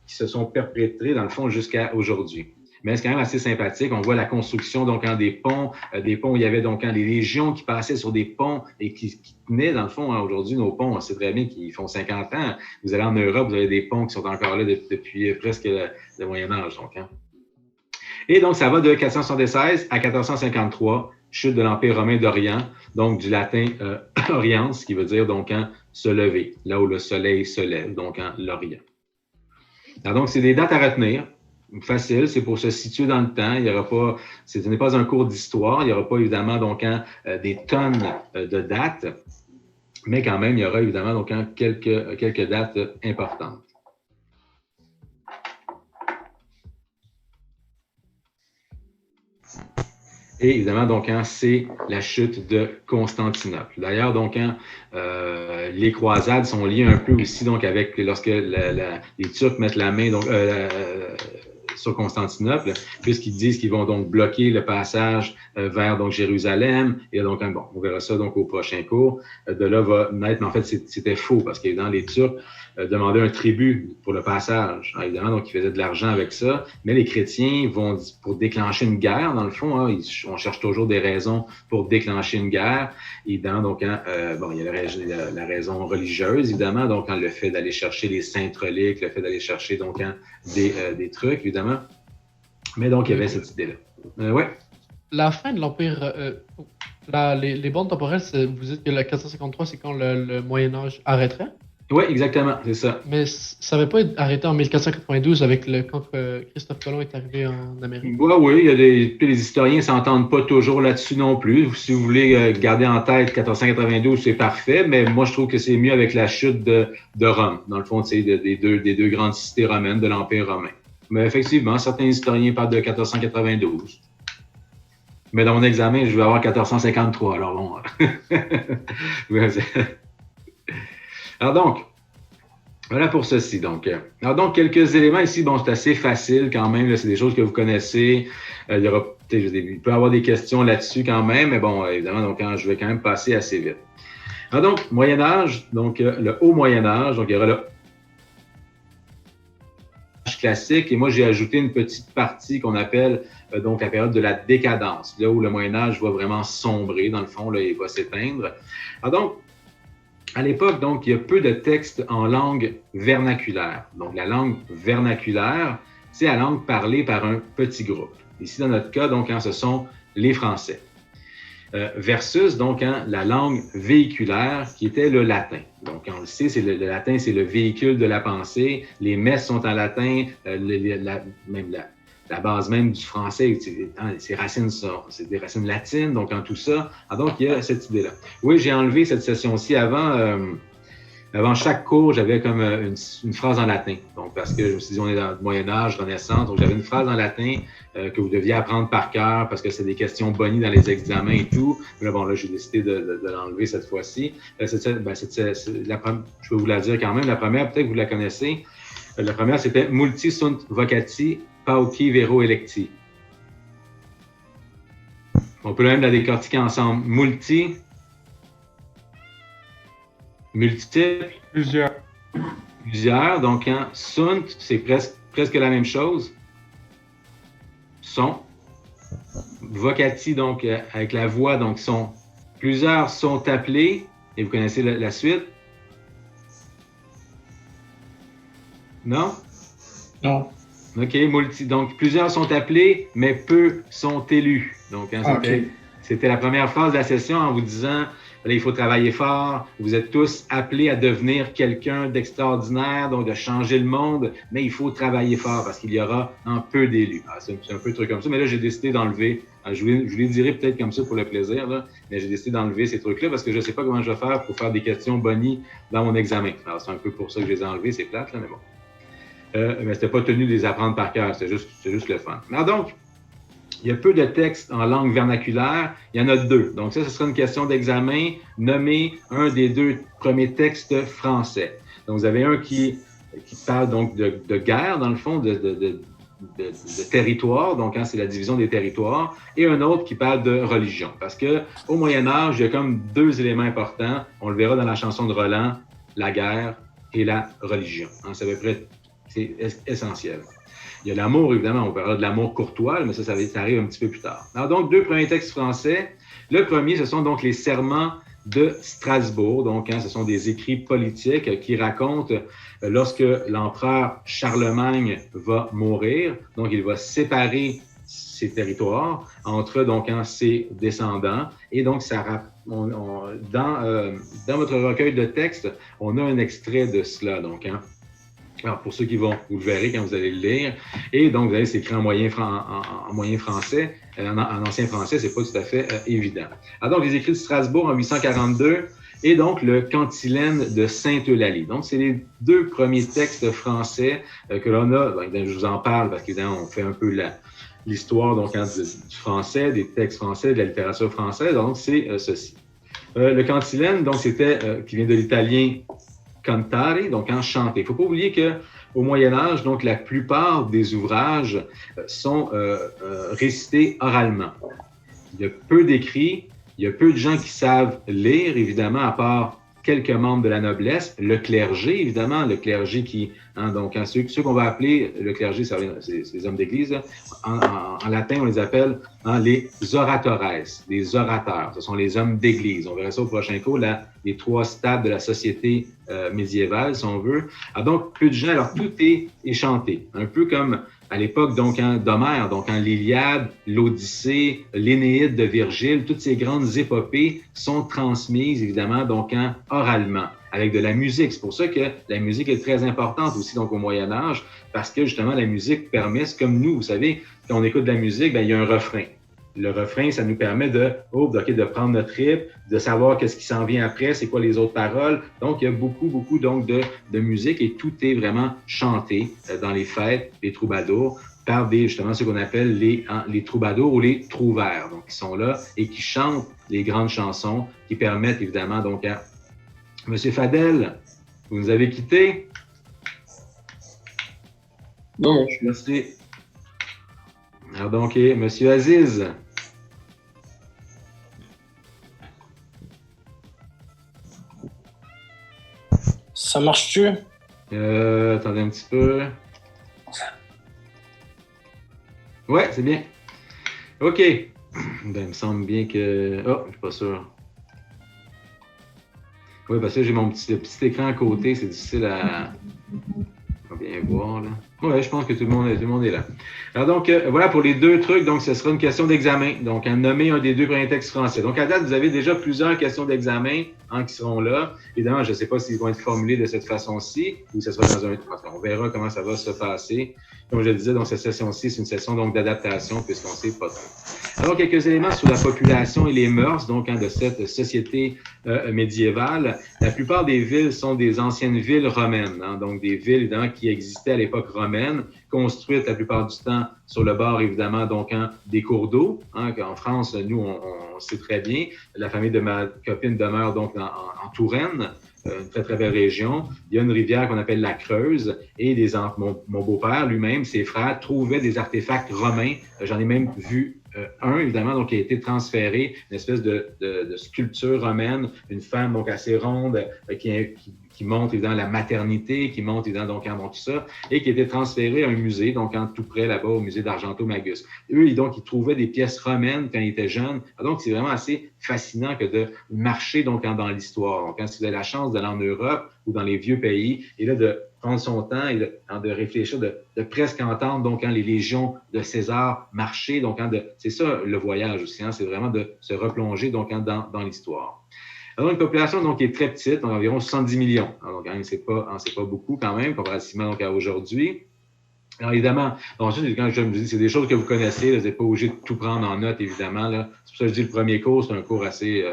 [SPEAKER 1] qui se sont perpétrées, dans le fond, jusqu'à aujourd'hui. Mais c'est quand même assez sympathique. On voit la construction donc des ponts où il y avait donc les légions qui passaient sur des ponts et qui tenaient, dans le fond, aujourd'hui, nos ponts, on sait très bien qu'ils font 50 ans. Vous allez en Europe, vous avez des ponts qui sont encore là depuis presque le Moyen-Âge. Donc, Et donc, ça va de 476 à 1453, chute de l'Empire romain d'Orient, donc du latin Orient, ce qui veut dire donc se lever, là où le soleil se lève, donc l'Orient. Alors, donc, c'est des dates à retenir. Facile, c'est pour se situer dans le temps. Il y aura pas, ce n'est pas un cours d'histoire. Il n'y aura pas évidemment donc des tonnes de dates, mais quand même il y aura évidemment donc quelques dates importantes. Et évidemment, donc, c'est la chute de Constantinople. D'ailleurs, donc, les croisades sont liées un peu aussi donc avec lorsque les Turcs mettent la main donc sur Constantinople, puisqu'ils disent qu'ils vont donc bloquer le passage vers donc Jérusalem. Et donc, bon, on verra ça donc au prochain cours. De là va naître, mais en fait, c'était faux, parce qu'évidemment, les Turcs demandaient un tribut pour le passage. Alors, évidemment, donc, ils faisaient de l'argent avec ça. Mais les chrétiens vont, pour déclencher une guerre, dans le fond, on cherche toujours des raisons pour déclencher une guerre. Évidemment, donc, bon, il y a la raison religieuse, évidemment, donc, le fait d'aller chercher les saintes reliques, le fait d'aller chercher, donc, des trucs, évidemment. Mais donc, il y avait cette idée-là. Ouais.
[SPEAKER 7] La fin de l'Empire, les bornes temporelles, vous dites que le 453, c'est quand le Moyen-Âge arrêterait?
[SPEAKER 1] Oui, exactement, c'est ça.
[SPEAKER 7] Mais ça n'avait pas été arrêté en 1492 quand Christophe Colomb est arrivé en Amérique?
[SPEAKER 1] Oui, les historiens ne s'entendent pas toujours là-dessus non plus. Si vous voulez garder en tête 1492, c'est parfait, mais moi, je trouve que c'est mieux avec la chute de Rome, dans le fond, des deux grandes cités romaines de l'Empire romain. Mais effectivement, certains historiens parlent de 1492. Mais dans mon examen, je vais avoir 1453, alors bon. Alors donc, voilà pour ceci. Donc, quelques éléments ici. Bon, c'est assez facile quand même. Là, c'est des choses que vous connaissez. Il peut y avoir des questions là-dessus quand même, mais bon, évidemment, donc, je vais quand même passer assez vite. Alors donc, Moyen-Âge, donc le Haut Moyen-Âge, donc il y aura le Moyen-Âge classique, et moi j'ai ajouté une petite partie qu'on appelle donc la période de la décadence, là où le Moyen-Âge va vraiment sombrer, dans le fond, là, il va s'éteindre. Alors donc, à l'époque, donc, il y a peu de textes en langue vernaculaire. Donc, la langue vernaculaire, c'est la langue parlée par un petit groupe. Ici, dans notre cas, donc, ce sont les Français. Versus, donc, la langue véhiculaire, qui était le latin. Donc, on le sait, le latin, c'est le véhicule de la pensée. Les messes sont en latin, la base même du français, c'est des racines latines, donc en tout ça. Donc, il y a cette idée-là. Oui, j'ai enlevé cette session-ci avant chaque cours, j'avais comme une phrase en latin. Donc, parce que je me suis dit, on est dans le Moyen-Âge, Renaissance, donc j'avais une phrase en latin que vous deviez apprendre par cœur parce que c'est des questions bonnies dans les examens et tout. Mais là, j'ai décidé de l'enlever cette fois-ci. Je peux vous la dire quand même. La première, peut-être que vous la connaissez. La première, c'était Multi sunt vocati pauci vero electi. On peut même la décortiquer ensemble. Multiple,
[SPEAKER 5] Plusieurs.
[SPEAKER 1] donc sunt, c'est presque la même chose. Sont. Vocati, donc avec la voix, donc plusieurs sont appelés, et vous connaissez la suite? Non?
[SPEAKER 4] Non.
[SPEAKER 1] OK, donc plusieurs sont appelés, mais peu sont élus. Donc, c'était la première phrase de la session en vous disant, là, il faut travailler fort, vous êtes tous appelés à devenir quelqu'un d'extraordinaire, donc de changer le monde, mais il faut travailler fort parce qu'il y aura un peu d'élus. C'est un peu un truc comme ça, mais là, j'ai décidé d'enlever, je vous les dirai peut-être comme ça pour le plaisir, là, mais j'ai décidé d'enlever ces trucs-là parce que je ne sais pas comment je vais faire pour faire des questions bonnies dans mon examen. Alors, c'est un peu pour ça que je les ai enlevés, c'est plate, là, mais bon. Mais c'était pas tenu de les apprendre par cœur, c'est juste le fun. Alors donc, il y a peu de textes en langue vernaculaire, il y en a 2. Donc ça, ce sera une question d'examen. Nommez un des 2 premiers textes français. Donc vous avez un qui parle donc de guerre, dans le fond, de territoire, donc c'est la division des territoires, et un autre qui parle de religion. Parce que au Moyen-Âge, il y a comme 2 éléments importants. On le verra dans la chanson de Roland, la guerre et la religion. C'est à peu près c'est essentiel. Il y a l'amour, évidemment, on parlera de l'amour courtois, mais ça arrive un petit peu plus tard. Alors donc, 2 premiers textes français. Le premier, ce sont donc les serments de Strasbourg. Donc, ce sont des écrits politiques qui racontent lorsque l'empereur Charlemagne va mourir, donc il va séparer ses territoires entre donc ses descendants. Et donc, dans votre recueil de textes, on a un extrait de cela. Donc, alors, pour ceux qui vous le verrez quand vous allez le lire. Et donc, vous allez s'écrire en moyen français. En ancien français, c'est pas tout à fait évident. Alors, donc, les écrits de Strasbourg en 842 et donc le Cantilène de Sainte-Eulalie. Donc, c'est les 2 premiers textes français que l'on a. Je vous en parle parce qu'évidemment, on fait un peu l'histoire donc du français, des textes français, de la littérature française. Donc, c'est ceci. Le Cantilène, donc, qui vient de l'italien cantare, donc chanter. Il ne faut pas oublier qu'au Moyen-Âge, donc la plupart des ouvrages sont récités oralement. Il y a peu d'écrits, il y a peu de gens qui savent lire, évidemment, à part quelques membres de la noblesse, le clergé, évidemment, le clergé qui, donc ceux qu'on va appeler le clergé, c'est les hommes d'église, en latin, on les appelle les oratores, les orateurs, ce sont les hommes d'église. On verra ça au prochain cours, les 3 stades de la société médiévale, si on veut. Donc, peu de gens, alors tout est chanté, un peu comme à l'époque donc d'Homère, donc l'Iliade, l'Odyssée, l'Énéide de Virgile, toutes ces grandes épopées sont transmises évidemment donc oralement, avec de la musique. C'est pour ça que la musique est très importante aussi donc au Moyen Âge, parce que justement la musique permet, c'est comme nous, vous savez, quand on écoute de la musique, il y a un refrain. Le refrain, ça nous permet de prendre notre rythme, de savoir qu'est-ce qui s'en vient après, c'est quoi les autres paroles. Donc, il y a beaucoup donc de musique et tout est vraiment chanté dans les fêtes, les troubadours, par justement ce qu'on appelle les troubadours ou les trouvères. Donc, qui sont là et qui chantent les grandes chansons qui permettent évidemment donc à Monsieur Fadel, vous nous avez quittés?
[SPEAKER 4] Non, je suis là.
[SPEAKER 1] Merci. Alors donc, Monsieur Aziz.
[SPEAKER 8] Ça marche-tu?
[SPEAKER 1] Attendez un petit peu. Ouais, c'est bien. OK. Ben, il me semble bien que... Oh, je suis pas sûr. Oui, parce que j'ai le petit écran à côté, c'est difficile à bien voir, là. Oui, je pense que tout le monde est là. Alors donc, voilà pour les deux trucs. Donc, ce sera une question d'examen. Donc, à nommer un des deux premiers textes français. Donc, à date, vous avez déjà plusieurs questions d'examen qui seront là. Évidemment, je ne sais pas s'ils vont être formulés de cette façon-ci ou ce sera dans un... On verra comment ça va se passer. Comme je le disais, donc cette session-ci, c'est une session donc d'adaptation puisqu'on ne sait pas trop. Alors, quelques éléments sur la population et les mœurs donc de cette société médiévale. La plupart des villes sont des anciennes villes romaines, donc des villes évidemment qui existaient à l'époque romaine, construites la plupart du temps sur le bord évidemment donc des cours d'eau. En France, nous on sait très bien. La famille de ma copine demeure donc en Touraine. Une très, très belle région. Il y a une rivière qu'on appelle la Creuse et mon beau-père lui-même, ses frères, trouvaient des artefacts romains. J'en ai même vu un, évidemment, donc qui a été transféré, une espèce de sculpture romaine, une femme donc assez ronde qui montre évidemment la maternité, qui montre évidemment donc tout ça, et qui a été transféré à un musée, donc tout près là-bas au musée d'Argentomagus. Eux, donc, ils trouvaient des pièces romaines quand ils étaient jeunes. Donc, c'est vraiment assez fascinant que de marcher donc dans l'histoire. Donc, quand si vous avez la chance d'aller en Europe ou dans les vieux pays, et là, de prendre son temps et de réfléchir, de presque entendre donc les légions de César marcher. Donc, c'est ça le voyage aussi, c'est vraiment de se replonger donc dans l'histoire. Alors, une population donc qui est très petite, donc environ 70 millions. Alors, donc, c'est pas beaucoup quand même, comparativement donc à aujourd'hui. Alors, évidemment, donc, quand je me dis, c'est des choses que vous connaissez, là, vous n'êtes pas obligé de tout prendre en note, évidemment. Là. C'est pour ça que je dis le premier cours, c'est un cours assez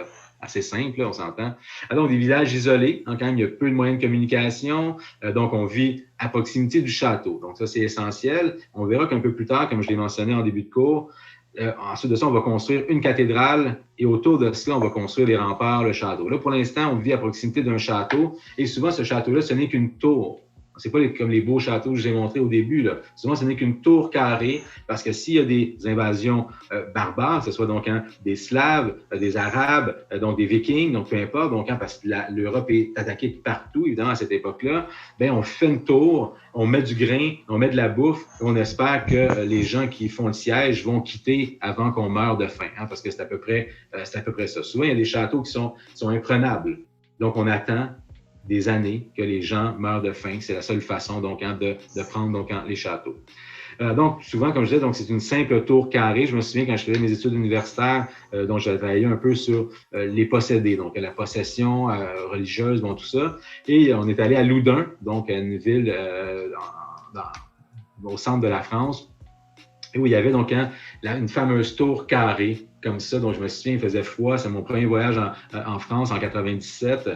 [SPEAKER 1] simple, là, on s'entend. Alors, des villages isolés, quand même, il y a peu de moyens de communication. Donc, on vit à proximité du château. Donc, ça, c'est essentiel. On verra qu'un peu plus tard, comme je l'ai mentionné en début de cours, ensuite de ça, on va construire une cathédrale et autour de cela, on va construire les remparts, le château. Là, pour l'instant, on vit à proximité d'un château et souvent, ce château-là, ce n'est qu'une tour. C'est pas comme les beaux châteaux que je vous ai montrés au début, là. Souvent, ce n'est qu'une tour carrée parce que s'il y a des invasions barbares, que ce soit donc des Slaves, des Arabes, donc des Vikings, donc peu importe, donc parce que l'Europe est attaquée de partout, évidemment, à cette époque-là, ben on fait une tour, on met du grain, on met de la bouffe, et on espère que les gens qui font le siège vont quitter avant qu'on meure de faim, parce que c'est à peu près ça. Souvent, il y a des châteaux qui sont imprenables. Donc, on attend des années que les gens meurent de faim. C'est la seule façon donc de prendre donc les châteaux. Donc, souvent, comme je disais, donc c'est une simple tour carrée. Je me souviens quand je faisais mes études universitaires, donc j'avais travaillé un peu sur les possédés, donc la possession religieuse, bon, tout ça. Et on est allé à Loudun, donc à une ville au centre de la France, où il y avait donc une fameuse tour carrée, comme ça, dont je me souviens, il faisait froid. C'est mon premier voyage en France en 97.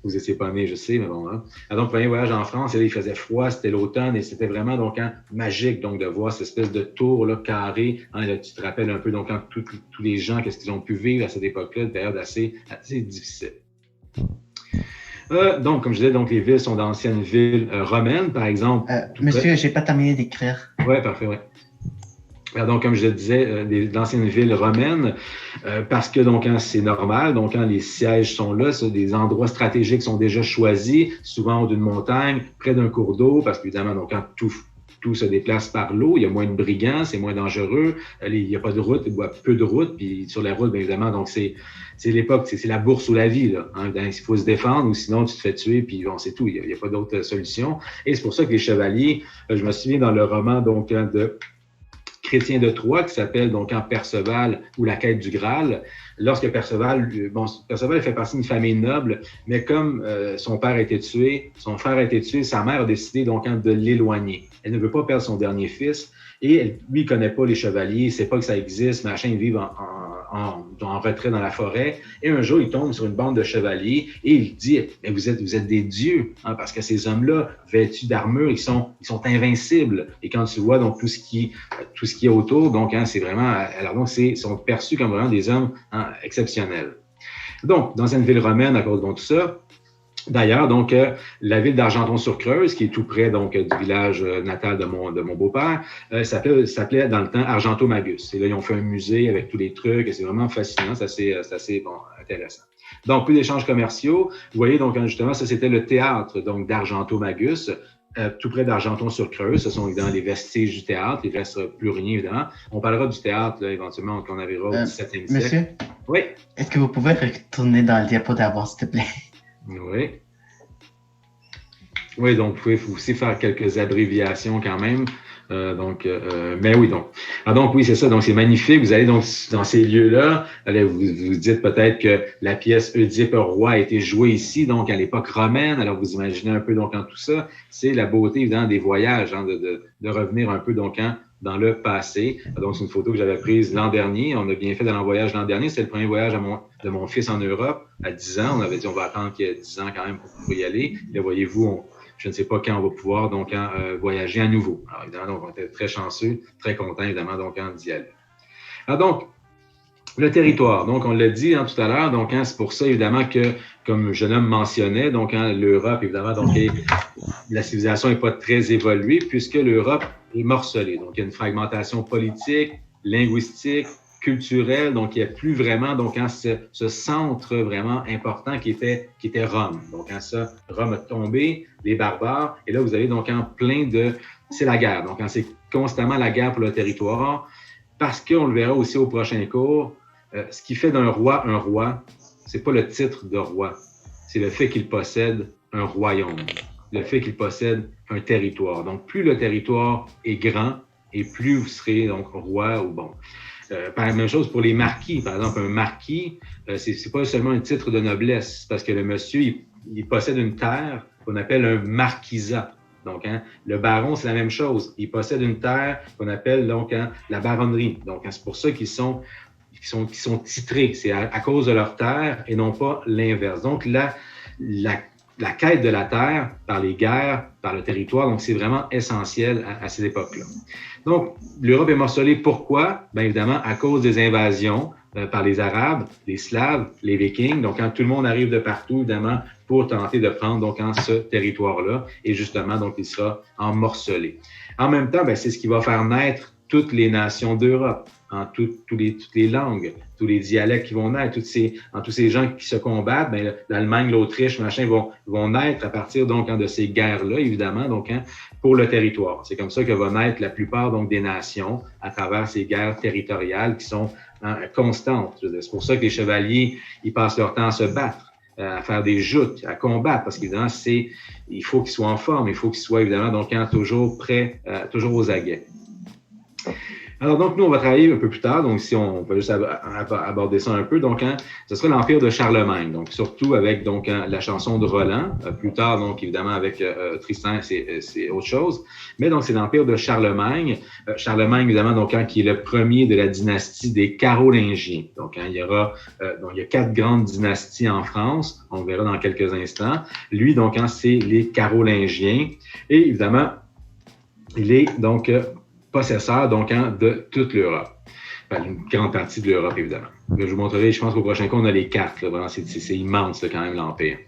[SPEAKER 1] Vous étiez pas né, je sais, mais bon. Donc, premier voyage en France, il faisait froid, c'était l'automne et c'était vraiment donc magique donc de voir cette espèce de tour là, carrée. Là, tu te rappelles un peu donc tous les gens, qu'est-ce qu'ils ont pu vivre à cette époque-là, une période assez difficile. Donc, comme je disais, donc les villes sont d'anciennes villes romaines, par exemple.
[SPEAKER 2] Monsieur, j'ai pas terminé d'écrire.
[SPEAKER 1] Oui, parfait, oui. Donc, comme je le disais, d'anciennes villes romaines, parce que donc c'est normal, donc quand les sièges sont là, des endroits stratégiques sont déjà choisis, souvent au haut d'une montagne, près d'un cours d'eau, parce qu'évidemment, donc quand tout se déplace par l'eau, il y a moins de brigands, c'est moins dangereux, il n'y a pas de route, il y a peu de route, puis sur la route, bien évidemment, donc c'est l'époque, c'est la bourse ou la vie, là. Il faut se défendre ou sinon tu te fais tuer, puis bon, c'est tout, il n'y a pas d'autre solution. Et c'est pour ça que les chevaliers, je me souviens dans le roman donc de Chrétien de Troyes, qui s'appelle donc Perceval ou la quête du Graal. Lorsque Perceval fait partie d'une famille noble, mais comme son père a été tué, son frère a été tué, sa mère a décidé donc de l'éloigner. Elle ne veut pas perdre son dernier fils et lui, il connaît pas les chevaliers, il sait pas que ça existe, machin, ils vivent en retrait dans la forêt. Et un jour, il tombe sur une bande de chevaliers et il dit « Mais vous êtes des dieux, parce que ces hommes-là, vêtus d'armure, ils sont invincibles. » Et quand tu vois donc tout ce qui est autour, donc c'est vraiment, alors donc ils sont perçus comme vraiment des hommes exceptionnels. Donc, dans une ville romaine, à cause de tout ça. D'ailleurs, donc, la ville d'Argenton-sur-Creuse, qui est tout près donc du village natal de mon beau-père, s'appelait dans le temps Argentomagus. Et là, ils ont fait un musée avec tous les trucs, et c'est vraiment fascinant, c'est assez intéressant. Donc, plus d'échanges commerciaux. Vous voyez, donc, justement, ça, c'était le théâtre donc d'Argentomagus. tout près d'Argenton-sur-Creuse. Ce sont évidemment les vestiges du théâtre. Il ne reste plus rien, évidemment. On parlera du théâtre, là, éventuellement, qu'on verra au XVIIe siècle.
[SPEAKER 2] Monsieur?
[SPEAKER 1] Oui.
[SPEAKER 2] Est-ce que vous pouvez retourner dans le diapo d'avant, s'il te plaît?
[SPEAKER 1] Oui. Oui, donc vous pouvez aussi faire quelques abréviations quand même. Mais oui, donc. Ah, donc, oui, c'est ça. Donc, c'est magnifique. Vous allez donc dans ces lieux-là. Vous dites peut-être que la pièce Oedipe Roi a été jouée ici, donc à l'époque romaine. Alors, vous imaginez un peu, donc, en tout ça. C'est la beauté, évidemment, des voyages, hein, de revenir un peu, donc, dans le passé. Donc, c'est une photo que j'avais prise l'an dernier. On a bien fait d'aller en voyage l'an dernier. C'est le premier voyage de mon fils en Europe à 10 ans. On avait dit, on va attendre qu'il y ait 10 ans quand même pour y aller. Là, voyez-vous, je ne sais pas quand on va pouvoir donc voyager à nouveau. Alors, évidemment, donc, on était très chanceux, très contents, évidemment, donc d'y aller. Alors, donc, le territoire. Donc, on l'a dit tout à l'heure. Donc, c'est pour ça, évidemment, que, comme le jeune homme mentionnait, donc, l'Europe, évidemment, donc, la civilisation n'est pas très évoluée puisque l'Europe est morcelée. Donc, il y a une fragmentation politique, linguistique, culturelle. Donc, il n'y a plus vraiment donc ce centre vraiment important qui était Rome. Donc, ça, Rome a tombé, les barbares. Et là, vous avez donc plein de... C'est la guerre. Donc, c'est constamment la guerre pour le territoire. Parce qu'on le verra aussi au prochain cours, ce qui fait d'un roi un roi, c'est pas le titre de roi, c'est le fait qu'il possède un royaume, le fait qu'il possède un territoire. Donc, plus le territoire est grand et plus vous serez donc roi ou bon. Même chose pour les marquis. Par exemple, un marquis, c'est pas seulement un titre de noblesse, parce que le monsieur, il possède une terre qu'on appelle un marquisat. Donc, le baron, c'est la même chose. Il possède une terre qu'on appelle donc la baronnerie. Donc, c'est pour ça qu'ils sont titrés. C'est à cause de leur terre et non pas l'inverse. Donc, la quête de la terre par les guerres, par le territoire, donc c'est vraiment essentiel à ces époques-là. Donc, l'Europe est morcelée. Pourquoi? Bien évidemment, à cause des invasions par les Arabes, les Slaves, les Vikings. Donc, quand tout le monde arrive de partout, évidemment, pour tenter de prendre donc ce territoire-là. Et justement, donc, il sera morcelé. En même temps, c'est ce qui va faire naître toutes les nations d'Europe, toutes les langues, tous les dialectes qui vont naître, tous ces gens qui se combattent, l'Allemagne, l'Autriche, vont naître à partir donc de ces guerres-là, évidemment, donc pour le territoire. C'est comme ça que va naître la plupart donc des nations à travers ces guerres territoriales qui sont constantes. C'est pour ça que les chevaliers, ils passent leur temps à se battre, à faire des joutes, à combattre, parce qu'évidemment, il faut qu'ils soient en forme, il faut qu'ils soient évidemment donc toujours prêts, toujours aux aguets. Alors, donc, nous, on va travailler un peu plus tard. Donc, si on peut juste aborder ça un peu. Donc, ce sera l'Empire de Charlemagne. Donc, surtout avec donc la chanson de Roland. Plus tard, donc, évidemment, avec Tristan, c'est autre chose. Mais donc, c'est l'Empire de Charlemagne. Charlemagne, évidemment, donc, qui est le premier de la dynastie des Carolingiens. Donc, il y a 4 grandes dynasties en France. On verra dans quelques instants. Lui, donc, c'est les Carolingiens. Et évidemment, il est donc possesseur donc de toute l'Europe. Une grande partie de l'Europe, évidemment. Je vous montrerai, je pense qu'au prochain cours, on a les cartes. Là, vraiment, c'est immense là, quand même, l'Empire.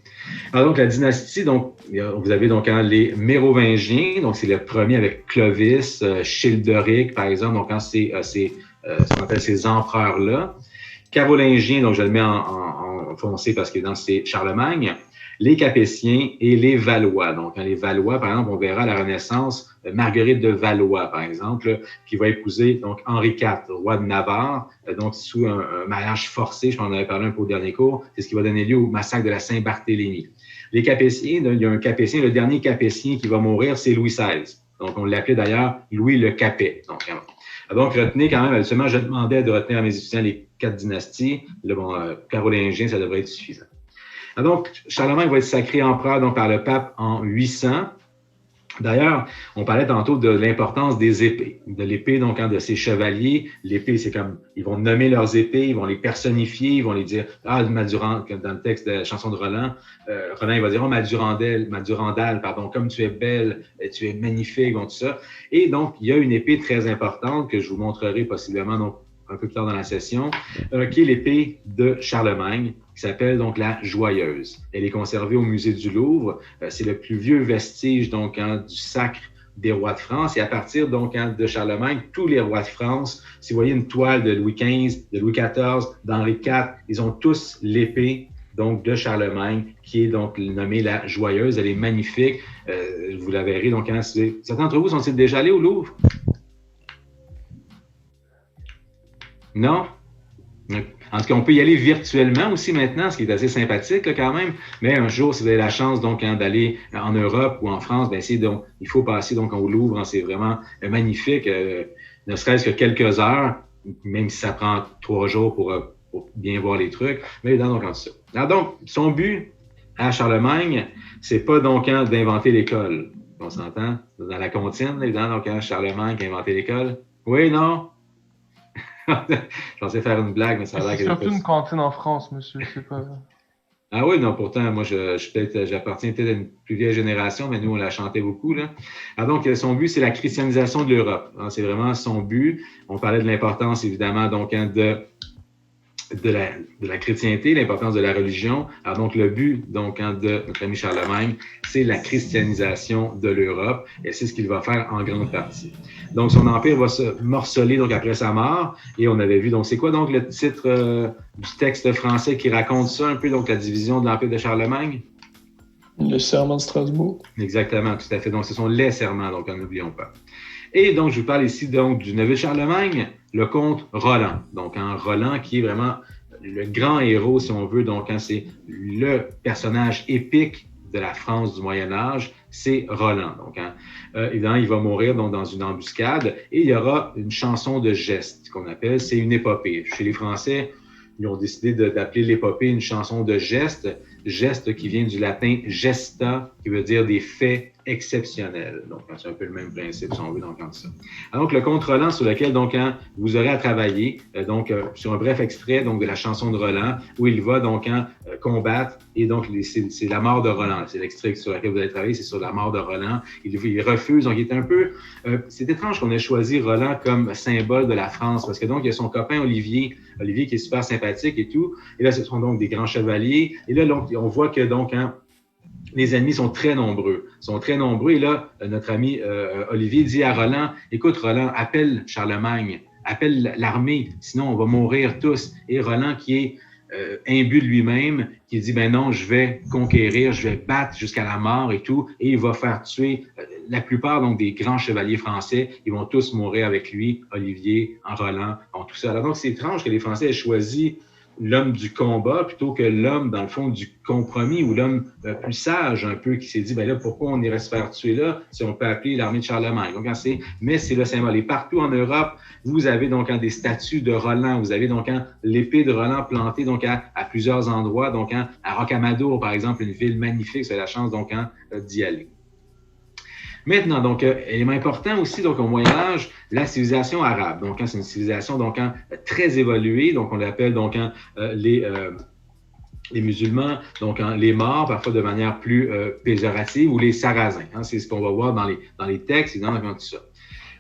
[SPEAKER 1] Alors, donc, la dynastie, donc, vous avez donc les Mérovingiens, donc c'est le premier avec Clovis, Childeric, par exemple, donc c'est ce qu'on appelle ces empereurs-là. Carolingiens, donc je le mets en foncé parce que c'est Charlemagne. Les Capétiens et les Valois. Donc, les Valois, par exemple, on verra à la Renaissance Marguerite de Valois, par exemple, qui va épouser donc Henri IV, roi de Navarre, donc sous un mariage forcé. Je m'en avais parlé un peu au dernier cours. C'est ce qui va donner lieu au massacre de la Saint-Barthélemy. Les Capétiens, il y a un Capétien, le dernier Capétien qui va mourir, c'est Louis XVI. Donc, on l'appelait d'ailleurs Louis le Capet. Donc, retenez quand même, seulement je demandais de retenir à mes étudiants les 4 dynasties. Le carolingien, ça devrait être suffisant. Donc, Charlemagne va être sacré empereur donc, par le pape en 800. D'ailleurs, on parlait tantôt de l'importance des épées, de l'épée donc de ces chevaliers. L'épée, c'est comme, ils vont nommer leurs épées, ils vont les personnifier, ils vont les dire, ma Durandale, dans le texte de la chanson de Roland, Roland, il va dire, ma Durandale, pardon, comme tu es belle, tu es magnifique, donc tout ça. Et donc, il y a une épée très importante que je vous montrerai possiblement donc un peu plus tard dans la session, qui est l'épée de Charlemagne, qui s'appelle donc la Joyeuse. Elle est conservée au musée du Louvre. C'est le plus vieux vestige donc du sacre des rois de France. Et à partir donc de Charlemagne, tous les rois de France, si vous voyez une toile de Louis XV, de Louis XIV, d'Henri IV, ils ont tous l'épée donc de Charlemagne, qui est donc nommée la Joyeuse. Elle est magnifique. Vous la verrez. Donc, certains d'entre vous sont-ils déjà allés au Louvre? Non? En tout cas, on peut y aller virtuellement aussi maintenant, ce qui est assez sympathique là, quand même. Mais un jour, si vous avez la chance donc d'aller en Europe ou en France, ben donc il faut passer donc au Louvre. Hein, c'est vraiment magnifique, ne serait-ce que quelques heures, même si ça prend 3 jours pour bien voir les trucs. Mais donc en ça. Alors donc, son but à Charlemagne, c'est pas donc d'inventer l'école. On s'entend dans la comptine, évidemment, donc Charlemagne qui a inventé l'école. Oui, non? Je pensais faire une blague, mais ça a l'air
[SPEAKER 5] que c'est surtout une cantine en France, monsieur. C'est pas...
[SPEAKER 1] Ah oui, non, pourtant, moi, j'appartiens peut-être à une plus vieille génération, mais nous, on la chantait beaucoup, là. Ah, donc, son but, c'est la christianisation de l'Europe. Hein, c'est vraiment son but. On parlait de l'importance, évidemment, donc, de la chrétienté, l'importance de la religion. Alors donc, le but donc, de notre ami Charlemagne, c'est la christianisation de l'Europe et c'est ce qu'il va faire en grande partie. Donc, son empire va se morceler donc, après sa mort et on avait vu, donc, c'est quoi donc le titre du texte français qui raconte ça un peu, donc la division de l'empire de Charlemagne?
[SPEAKER 3] Le serment de Strasbourg.
[SPEAKER 1] Exactement, tout à fait. Donc, ce sont les serments, donc n'oublions pas. Et donc, je vous parle ici donc du neveu de Charlemagne, le comte Roland. Donc, Roland qui est vraiment le grand héros, si on veut. Donc, c'est le personnage épique de la France du Moyen Âge, c'est Roland. Donc, évidemment, il va mourir donc, dans une embuscade et il y aura une chanson de geste qu'on appelle, c'est une épopée. Chez les Français, ils ont décidé d'appeler l'épopée une chanson de geste, geste qui vient du latin gesta, qui veut dire des faits exceptionnels. Donc, c'est un peu le même principe, si on veut, donc, comme ça. Alors, donc, le comte Roland, sur lequel, donc, vous aurez à travailler, sur un bref extrait, donc, de la chanson de Roland, où il va, donc, combattre, et donc, c'est la mort de Roland. C'est l'extrait sur lequel vous allez travailler, c'est sur la mort de Roland. Il refuse, donc, il est un peu... c'est étrange qu'on ait choisi Roland comme symbole de la France, parce que, donc, il y a son copain Olivier qui est super sympathique et tout, et là, ce sont donc des grands chevaliers, et là, donc, on voit que, donc, les ennemis sont très nombreux. Et là, notre ami Olivier dit à Roland, écoute Roland, appelle Charlemagne, appelle l'armée, sinon on va mourir tous. Et Roland qui est imbu de lui-même, qui dit, ben non, je vais conquérir, je vais battre jusqu'à la mort et tout, et il va faire tuer la plupart donc des grands chevaliers français, ils vont tous mourir avec lui, Olivier, Roland, tout ça. Alors donc c'est étrange que les Français aient choisi l'homme du combat plutôt que l'homme, dans le fond, du compromis ou l'homme plus sage un peu qui s'est dit, ben là, pourquoi on irait se faire tuer là si on peut appeler l'armée de Charlemagne? Donc, mais c'est le symbole. Et partout en Europe, vous avez donc des statues de Roland, vous avez donc l'épée de Roland plantée donc à plusieurs endroits, donc à Rocamadour, par exemple, une ville magnifique, c'est la chance donc d'y aller. Maintenant, donc, élément important aussi, donc, au Moyen-Âge, la civilisation arabe. Donc, c'est une civilisation, donc, très évoluée. Donc, on l'appelle, donc, les musulmans, donc, les morts, parfois de manière plus péjorative, ou les sarrasins. C'est ce qu'on va voir dans les textes et dans tout ça.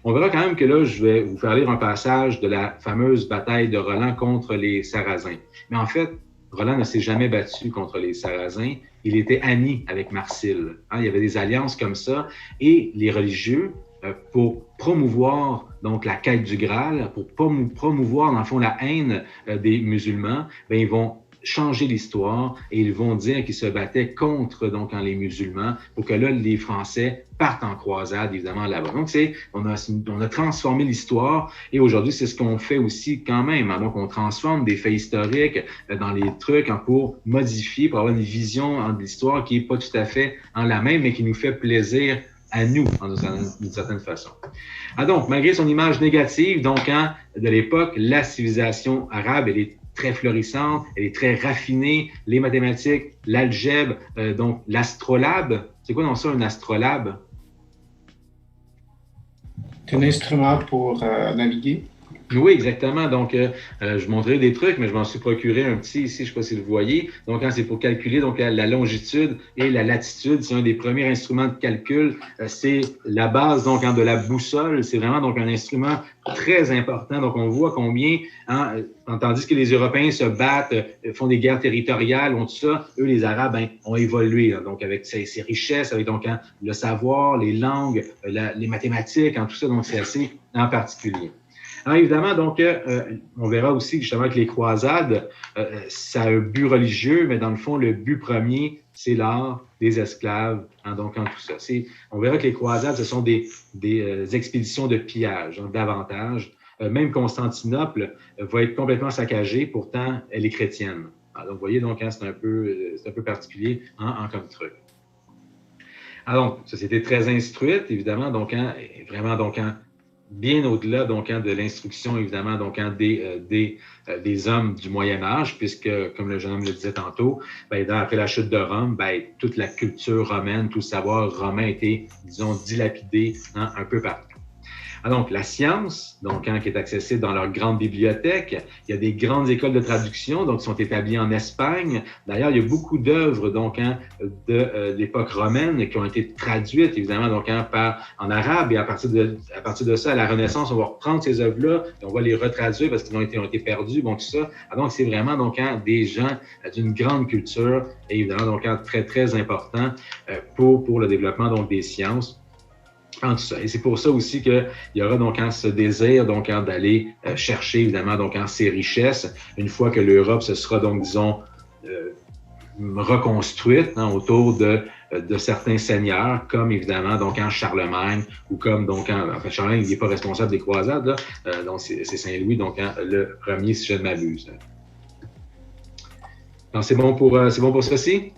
[SPEAKER 1] On verra quand même que là, je vais vous faire lire un passage de la fameuse bataille de Roland contre les sarrasins. Mais en fait, Roland ne s'est jamais battu contre les Sarrasins. Il était ami avec Marsile. Il y avait des alliances comme ça. Et les religieux, pour promouvoir donc la quête du Graal, pour promouvoir, dans le fond, la haine des musulmans, ils vont changer l'histoire et ils vont dire qu'ils se battaient contre donc les musulmans pour que là, les Français partent en croisade, évidemment, là-bas. Donc, on a transformé l'histoire et aujourd'hui, c'est ce qu'on fait aussi quand même. Donc, on transforme des faits historiques dans les trucs pour modifier, pour avoir une vision de l'histoire qui n'est pas tout à fait la même, mais qui nous fait plaisir à nous, d'une certaine façon. Donc, malgré son image négative, donc, de l'époque, la civilisation arabe, elle est très florissante, elle est très raffinée. Les mathématiques, l'algèbre, donc l'astrolabe. C'est quoi dans ça, un astrolabe?
[SPEAKER 4] C'est un instrument pour naviguer.
[SPEAKER 1] Oui, exactement. Donc, je montrerai des trucs, mais je m'en suis procuré un petit ici, je ne sais pas si vous le voyez. Donc, c'est pour calculer donc, la longitude et la latitude. C'est un des premiers instruments de calcul. C'est la base donc, de la boussole. C'est vraiment donc, un instrument très important. Donc, on voit combien, tandis que les Européens se battent, font des guerres territoriales, tout ça, eux, les Arabes, ont évolué. Donc, avec ces richesses, avec donc le savoir, les langues, les mathématiques, tout ça. Donc, c'est assez en particulier. Alors, évidemment, donc, on verra aussi justement que les croisades, ça a un but religieux, mais dans le fond, le but premier, c'est l'art des esclaves, hein, donc en tout ça. On verra que les croisades, ce sont des expéditions de pillage, hein, davantage. Même Constantinople va être complètement saccagée, pourtant, elle est chrétienne. Alors, donc, vous voyez, donc, hein, c'est un peu particulier hein, comme truc. Alors, société très instruite, évidemment, donc, hein, vraiment, donc, hein, bien au-delà donc hein, de l'instruction, évidemment, donc hein, des hommes du Moyen Âge, puisque, comme le jeune homme le disait tantôt, après la chute de Rome, toute la culture romaine, tout le savoir romain a été, disons, dilapidé hein, un peu partout. Alors, donc, la science, donc, hein, qui est accessible dans leur grande bibliothèque. Il y a des grandes écoles de traduction, donc, qui sont établies en Espagne. D'ailleurs, il y a beaucoup d'œuvres, donc, hein, de l'époque romaine qui ont été traduites, évidemment, donc, hein, en arabe. Et à partir de ça, à la Renaissance, on va reprendre ces œuvres-là et on va les retraduire parce qu'ils ont été perdus, bon, tout ça. Alors, donc, c'est vraiment, donc, hein, des gens d'une grande culture et, évidemment, donc, hein, très, très important pour le développement, donc, des sciences. En tout ça. Et c'est pour ça aussi qu'il y aura donc ce désir donc d'aller chercher évidemment donc ces richesses une fois que l'Europe se sera donc disons reconstruite hein, autour de certains seigneurs comme évidemment donc Charlemagne ou comme donc enfin Charlemagne il n'est pas responsable des croisades là, donc c'est Saint-Louis donc le premier si je ne m'abuse. Donc c'est bon pour ceci?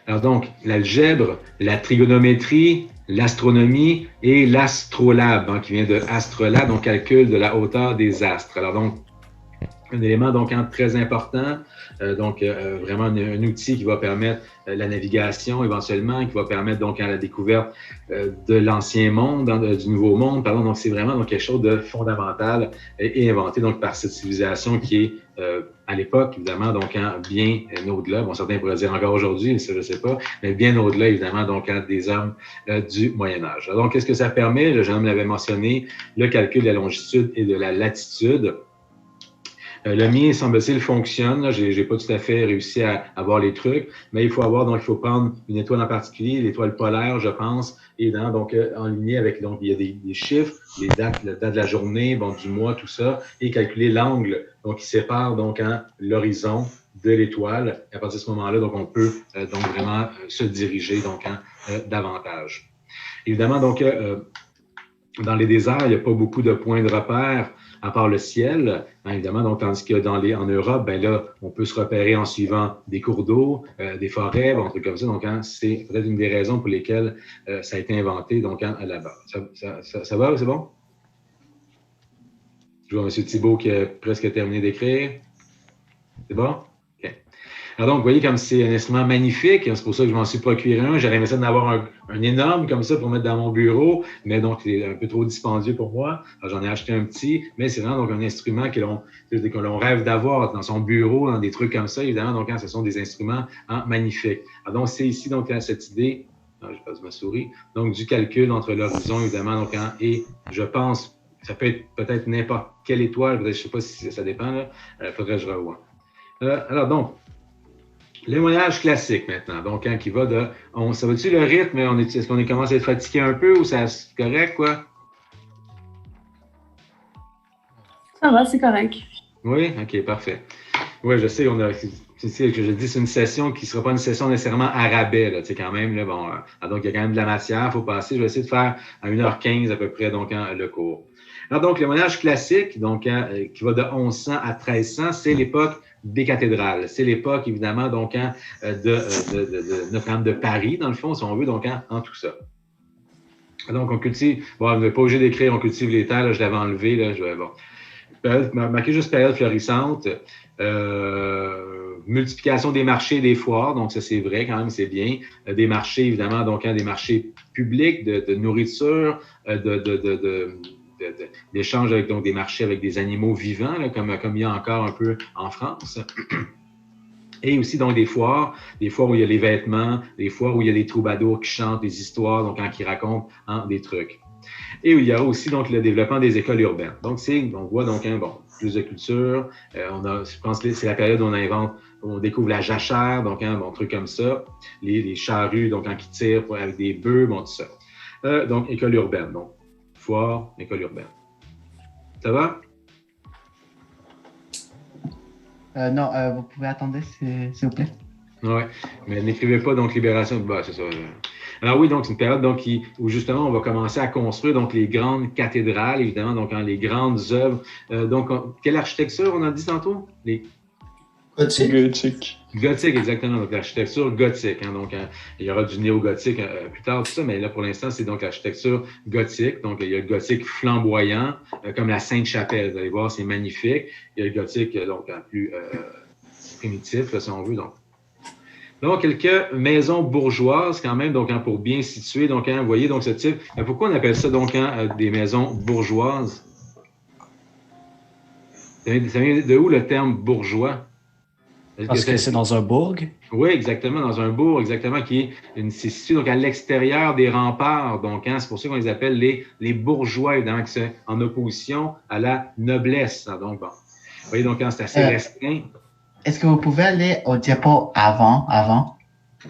[SPEAKER 1] Alors donc, l'algèbre, la trigonométrie, l'astronomie et l'astrolabe, hein, qui vient de astrolabe, donc calcul de la hauteur des astres. Alors donc, un élément donc très important, vraiment un outil qui va permettre la navigation éventuellement, qui va permettre donc la découverte de l'ancien monde, du nouveau monde, pardon. Donc c'est vraiment donc quelque chose de fondamental et inventé donc par cette civilisation qui est à l'époque évidemment donc bien au-delà. Bon, certains pourraient dire encore aujourd'hui, ça je sais pas, mais bien au-delà évidemment donc des hommes du Moyen Âge. Alors, donc qu'est-ce que ça permet? Le jeune homme l'avait mentionné, le calcul de la longitude et de la latitude. Le mien, semble-t-il, fonctionne. J'ai pas tout à fait réussi à avoir les trucs, mais il faut prendre une étoile en particulier, l'étoile polaire, je pense, et donc en ligne avec, donc il y a des chiffres, les dates, la date de la journée, bon, du mois, tout ça, et calculer l'angle, donc qui sépare donc l'horizon de l'étoile. À partir de ce moment-là, donc on peut donc vraiment se diriger donc davantage. Évidemment, donc dans les déserts, il n'y a pas beaucoup de points de repère à part le ciel, hein, évidemment, donc, tandis que en Europe, ben là, on peut se repérer en suivant des cours d'eau, des forêts, bon, trucs comme ça. Donc, hein, c'est peut-être une des raisons pour lesquelles ça a été inventé donc à la base. Ça va, c'est bon? Je vois M. Thibault qui a presque terminé d'écrire. C'est bon? OK. Alors donc, vous voyez comme c'est un instrument magnifique, c'est pour ça que je m'en suis procuré un. J'aurais aimé ça d'en avoir un énorme comme ça pour mettre dans mon bureau, mais donc c'est un peu trop dispendieux pour moi. Alors, j'en ai acheté un petit, mais c'est vraiment donc un instrument que l'on rêve d'avoir dans son bureau, dans des trucs comme ça, évidemment. Donc, ce sont des instruments magnifiques. Alors, donc, c'est ici donc cette idée, je passe ma souris, donc du calcul entre l'horizon, évidemment, donc, et je pense, ça peut être peut-être n'importe quelle étoile, peut-être, je ne sais pas si ça dépend, là, faudrait que je revoie. Alors donc, le voyage classique maintenant, donc qui va de... ça va-tu le rythme? Est-ce qu'on commence à être fatigué un peu ou c'est correct, quoi?
[SPEAKER 8] Ça va, c'est correct.
[SPEAKER 1] Oui? OK, parfait. Oui, je sais, je dis c'est une session qui ne sera pas une session nécessairement à rabais, là, tu sais, quand même, là, bon, donc il y a quand même de la matière, il faut passer. Je vais essayer de faire à 1h15 à peu près, donc, le cours. Alors, donc, le voyage classique, donc, qui va de 1100 à 1300, c'est l'époque des cathédrales. C'est l'époque, évidemment, donc, de Notre-Dame de Paris, dans le fond, si on veut, donc, en tout ça. Donc, on cultive, bon, vous n'êtes pas obligé d'écrire, on cultive les terres, là, je l'avais enlevé, là, marqué juste période florissante, multiplication des marchés et des foires, donc ça c'est vrai quand même, c'est bien. Des marchés, évidemment, donc des marchés publics de nourriture, d'échanges avec donc des marchés avec des animaux vivants, là, comme il y a encore un peu en France. Et aussi donc des foires où il y a les vêtements, des foires où il y a des troubadours qui chantent des histoires, donc qui racontent des trucs. Et il y aura aussi donc le développement des écoles urbaines. Donc, on voit donc plus de culture. Je pense que c'est la période où on découvre la jachère, donc truc comme ça. Les charrues, donc qui tirent avec des bœufs, tout ça. Donc, école urbaine. Donc, foire, école urbaine. Ça va?
[SPEAKER 2] Non, vous pouvez attendre, s'il vous plaît.
[SPEAKER 1] Oui, mais n'écrivez pas donc libération. C'est ça. Alors oui, donc c'est une période où justement on va commencer à construire donc les grandes cathédrales, évidemment, donc les grandes œuvres. Quelle architecture on a dit tantôt? Les
[SPEAKER 3] Gothique.
[SPEAKER 1] Gothique, exactement. Donc l'architecture gothique. Il y aura du néo-gothique plus tard, tout ça, mais là pour l'instant c'est donc l'architecture gothique. Donc il y a le gothique flamboyant, comme la Sainte-Chapelle. Vous allez voir, c'est magnifique. Il y a le gothique plus primitif, là, si on veut. Donc, quelques maisons bourgeoises quand même, pour bien situer. Donc, vous voyez donc ce type. Pourquoi on appelle ça des maisons bourgeoises? Ça vient de où le terme bourgeois?
[SPEAKER 9] Parce que c'est dans un bourg?
[SPEAKER 1] Oui, exactement, dans un bourg, exactement, c'est situé donc à l'extérieur des remparts. Donc, c'est pour ça qu'on les appelle les bourgeois, évidemment, que c'est en opposition à la noblesse. Donc, bon. Vous voyez, donc, c'est assez restreint.
[SPEAKER 2] Est-ce que vous pouvez aller au diapo avant?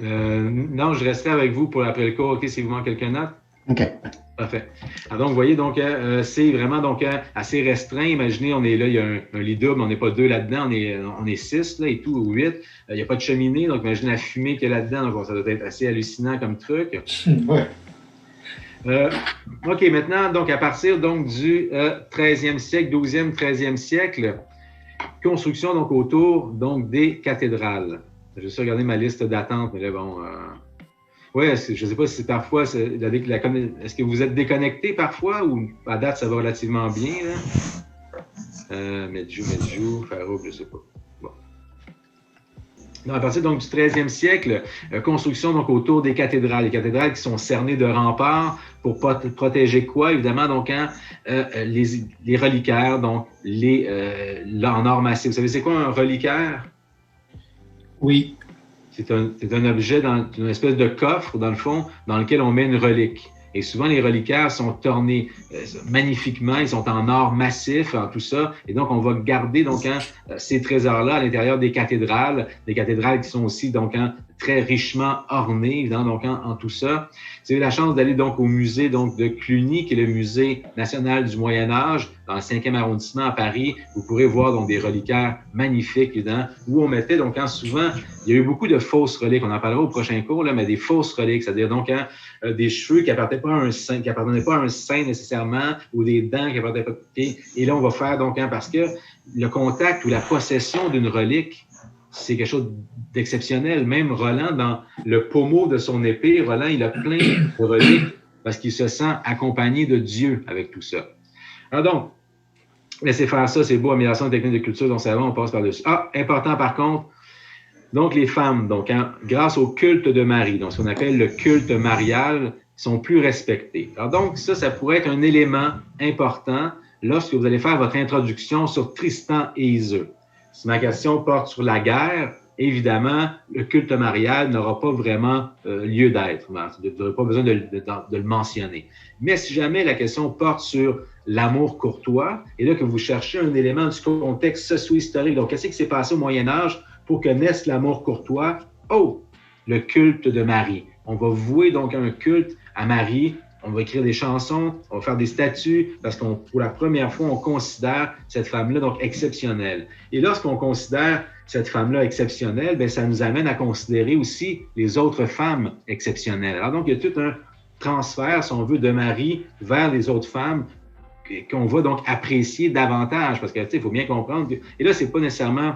[SPEAKER 1] Non, je resterai avec vous pour après le cours, OK, si vous manque quelques notes.
[SPEAKER 2] OK.
[SPEAKER 1] Parfait. Alors, donc, vous voyez, c'est vraiment assez restreint. Imaginez, on est là, il y a un lit double, on n'est pas deux là-dedans, on est 6 là, et tout, ou 8. Il n'y a pas de cheminée, donc imaginez la fumée qu'il y a là-dedans. Donc, ça doit être assez hallucinant comme truc.
[SPEAKER 4] Ouais.
[SPEAKER 1] OK, maintenant, donc, à partir donc, du 13e siècle, 12e, 13e siècle, construction donc autour donc des cathédrales. Je vais juste regarder ma liste d'attente, mais là, bon... Oui, je ne sais pas si parfois, est-ce que vous êtes déconnecté parfois ou à date, ça va relativement bien? Medjou, Farouk, je ne sais pas. Bon. À partir donc, du 13e siècle, construction donc autour des cathédrales. Les cathédrales qui sont cernées de remparts pour protéger quoi? Évidemment, donc, les reliquaires, donc en or massif. Vous savez, c'est quoi un reliquaire?
[SPEAKER 4] Oui.
[SPEAKER 1] C'est un objet une espèce de coffre, dans le fond, dans lequel on met une relique. Et souvent, les reliquaires sont ornés magnifiquement, ils sont en or massif, en tout ça. Et donc, on va garder donc ces trésors-là à l'intérieur des cathédrales qui sont aussi donc très richement ornées, évidemment, donc en tout ça. Vous avez la chance d'aller donc au musée donc de Cluny, qui est le musée national du Moyen Âge, dans le 5e arrondissement à Paris. Vous pourrez voir donc des reliquaires magnifiques, évidemment, où on mettait donc souvent, il y a eu beaucoup de fausses reliques. On en parlera au prochain cours, là, mais des fausses reliques, c'est-à-dire donc des cheveux qui n'appartenaient pas à un saint nécessairement, ou des dents qui n'appartenaient pas à pied. Et là, on va faire donc parce que le contact ou la possession d'une relique, c'est quelque chose d'exceptionnel. Même Roland, dans le pommeau de son épée, Roland, il a plein de reliques parce qu'il se sent accompagné de Dieu avec tout ça. Alors donc, laissez faire ça, c'est beau, amélioration des techniques de culture, donc ça va, on passe par-dessus. Important par contre, donc les femmes, donc grâce au culte de Marie, donc ce qu'on appelle le culte marial, sont plus respectées. Alors donc, ça pourrait être un élément important lorsque vous allez faire votre introduction sur Tristan et Iseult. Si ma question porte sur la guerre, évidemment, le culte marial n'aura pas vraiment lieu d'être. Vous n'aurez pas besoin de le mentionner. Mais si jamais la question porte sur l'amour courtois, et là que vous cherchez un élément du contexte socio-historique, donc qu'est-ce qui s'est passé au Moyen Âge pour que naisse l'amour courtois? Oh, le culte de Marie. On va vouer donc un culte à Marie. On va écrire des chansons, on va faire des statues, parce qu'on, pour la première fois, on considère cette femme-là donc exceptionnelle. Et lorsqu'on considère cette femme-là exceptionnelle, bien, ça nous amène à considérer aussi les autres femmes exceptionnelles. Alors donc, il y a tout un transfert, si on veut, de Marie vers les autres femmes qu'on va donc apprécier davantage, parce que, tu sais, il faut bien comprendre que... Et là, c'est pas nécessairement...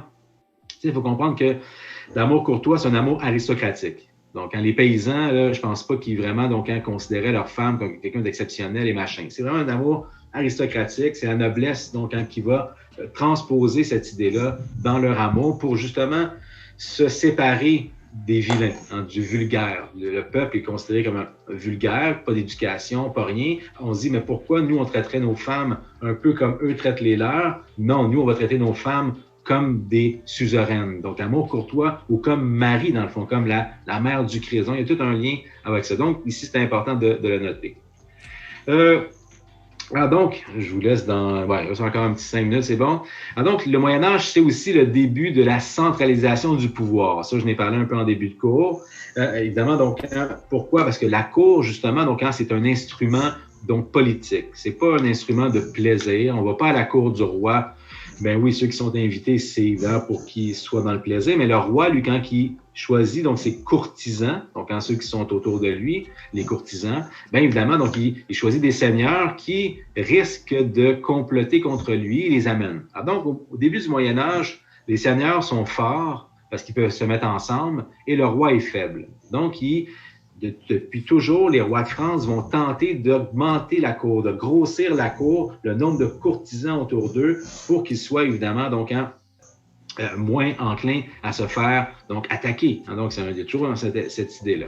[SPEAKER 1] Tu sais, il faut comprendre que l'amour courtois, c'est un amour aristocratique. Donc, les paysans, là, je pense pas qu'ils vraiment considéraient leur femme comme quelqu'un d'exceptionnel et machin. C'est vraiment un amour aristocratique, c'est la noblesse donc qui va transposer cette idée-là dans leur amour pour justement se séparer des vilains, du vulgaire. Le peuple est considéré comme un vulgaire, pas d'éducation, pas rien. On se dit, mais pourquoi nous, on traiterait nos femmes un peu comme eux traitent les leurs? Non, nous, on va traiter nos femmes comme des suzeraines. Donc, l'amour courtois ou comme Marie, dans le fond, comme la mère du Christ. Il y a tout un lien avec ça. Donc, ici, c'est important de le noter. Donc, je vous laisse dans... Ouais, il reste encore un petit 5 minutes, c'est bon. Donc, le Moyen-Âge, c'est aussi le début de la centralisation du pouvoir. Ça, je n'ai parlé un peu en début de cours. Évidemment, donc, pourquoi? Parce que la cour, justement, donc, c'est un instrument donc politique. C'est pas un instrument de plaisir. On va pas à la cour du roi. Ben oui, ceux qui sont invités, c'est évident pour qu'ils soient dans le plaisir. Mais le roi, lui, quand il choisit donc ses courtisans, donc ceux qui sont autour de lui, les courtisans, bien évidemment, donc il choisit des seigneurs qui risquent de comploter contre lui et les amène. Alors donc, au début du Moyen Âge, les seigneurs sont forts parce qu'ils peuvent se mettre ensemble et le roi est faible. Donc, depuis toujours, les rois de France vont tenter d'augmenter la cour, de grossir la cour, le nombre de courtisans autour d'eux pour qu'ils soient évidemment donc moins enclins à se faire donc attaquer. Donc, il y a toujours cette idée-là.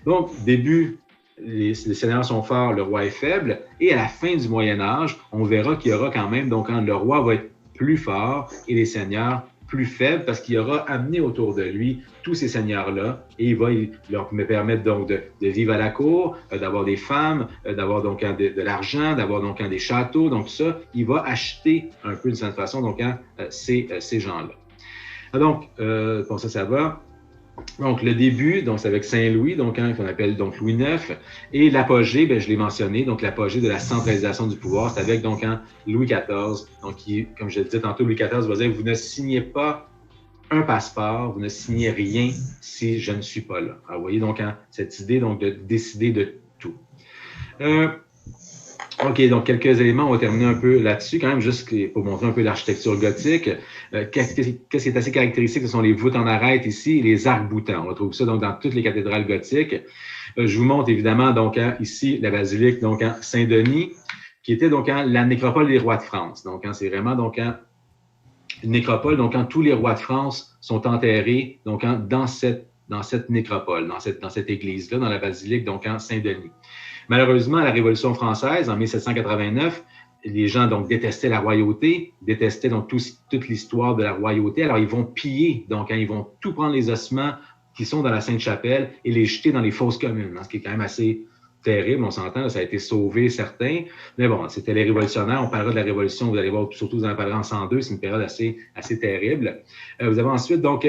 [SPEAKER 1] Donc, début, les seigneurs sont forts, le roi est faible, et à la fin du Moyen Âge, on verra qu'il y aura quand même, donc le roi va être plus fort et les seigneurs plus faible parce qu'il aura amené autour de lui tous ces seigneurs-là et il va leur permettre donc de vivre à la cour, d'avoir des femmes, d'avoir donc de l'argent, d'avoir donc des châteaux, donc tout ça, il va acheter un peu d'une certaine façon donc ces gens-là. Donc, bon ça va. Donc, le début, donc c'est avec Saint-Louis, donc qu'on appelle donc Louis IX, et l'apogée, je l'ai mentionné, donc l'apogée de la centralisation du pouvoir, c'est avec donc Louis XIV, donc qui, comme je le disais tantôt, Louis XIV va dire, vous ne signez pas un passeport, vous ne signez rien si je ne suis pas là. Alors, vous voyez donc cette idée donc de décider de tout. OK, donc quelques éléments, on va terminer un peu là-dessus, quand même, juste pour montrer un peu l'architecture gothique. Qu'est-ce qui est assez caractéristique, ce sont les voûtes en arête ici et les arcs-boutants. On retrouve ça donc dans toutes les cathédrales gothiques. Je vous montre évidemment donc ici la basilique donc Saint-Denis, qui était donc la nécropole des rois de France. Donc c'est vraiment donc une nécropole, donc tous les rois de France sont enterrés donc dans cette nécropole, dans cette église-là, dans la basilique donc Saint-Denis. Malheureusement, à la Révolution française, en 1789, les gens donc détestaient la royauté, détestaient donc toute l'histoire de la royauté. Alors, ils vont piller, donc ils vont tout prendre les ossements qui sont dans la Sainte-Chapelle et les jeter dans les fosses communes, ce qui est quand même assez terrible, on s'entend, ça a été sauvé, certains. Mais bon, c'était les révolutionnaires, on parlera de la Révolution, vous allez voir, surtout vous en parlerez en 102, c'est une période assez terrible. Vous avez ensuite, donc,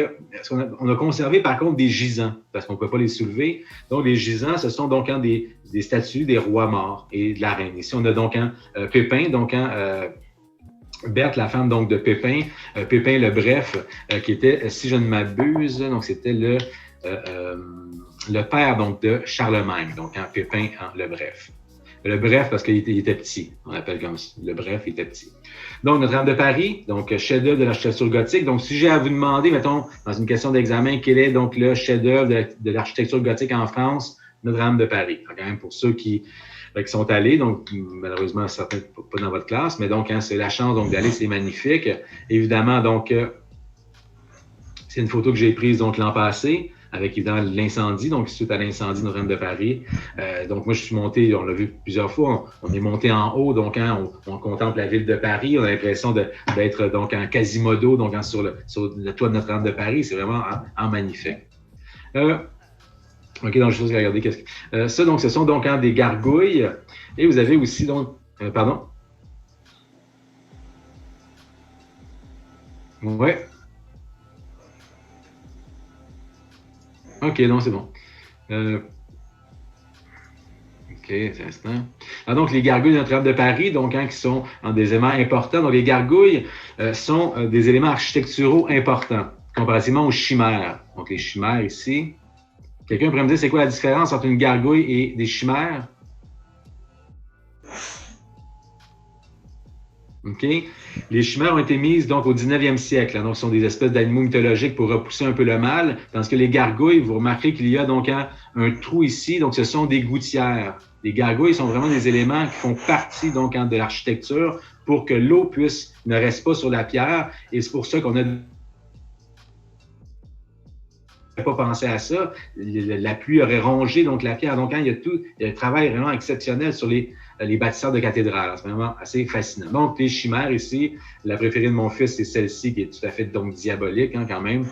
[SPEAKER 1] on a conservé par contre des gisants, parce qu'on ne peut pas les soulever. Donc, les gisants, ce sont donc des statues des rois morts et de la reine. Ici, on a donc Pépin, donc Berthe, la femme donc de Pépin, Pépin le Bref, qui était, si je ne m'abuse, donc c'était le père donc de Charlemagne, donc Pépin le Bref. Le Bref parce qu'il était petit, on l'appelle comme ça. Le Bref, il était petit. Donc, Notre-Dame de Paris, donc chef-d'œuvre de l'architecture gothique. Donc, si j'ai à vous demander, mettons, dans une question d'examen, quel est donc le chef-d'œuvre de l'architecture gothique en France, Notre-Dame de Paris. Quand même pour ceux qui sont allés, donc malheureusement certains pas dans votre classe, mais donc c'est la chance donc d'aller, c'est magnifique. Évidemment, donc c'est une photo que j'ai prise donc l'an passé, avec évidemment l'incendie, donc suite à l'incendie de Notre-Dame de Paris. Donc moi je suis monté, on l'a vu plusieurs fois, on est monté en haut, donc on contemple la ville de Paris, on a l'impression d'être donc en Quasimodo, donc sur le toit de Notre-Dame de Paris, c'est vraiment magnifique. OK, donc je vais regarder ça, donc ce sont donc des gargouilles, et vous avez aussi donc, pardon? Ouais. OK, non, c'est bon. OK, c'est instant. Donc, les gargouilles de Notre-Dame de Paris, donc, qui sont des éléments importants. Donc, les gargouilles sont des éléments architecturaux importants, comparativement aux chimères. Donc, les chimères ici. Quelqu'un pourrait me dire, c'est quoi la différence entre une gargouille et des chimères? OK? Les chimères ont été mises donc au 19e siècle. Donc, ce sont des espèces d'animaux mythologiques pour repousser un peu le mal. Tandis que les gargouilles, vous remarquerez qu'il y a donc un trou ici. Donc, ce sont des gouttières. Les gargouilles sont vraiment des éléments qui font partie donc de l'architecture pour que l'eau ne reste pas sur la pierre. Et c'est pour ça qu'on a pas pensé à ça. La pluie aurait rongé donc la pierre. Donc, il y a un travail vraiment exceptionnel sur les bâtisseurs de cathédrales. C'est vraiment assez fascinant. Donc, les chimères ici, la préférée de mon fils, c'est celle-ci qui est tout à fait donc diabolique quand même.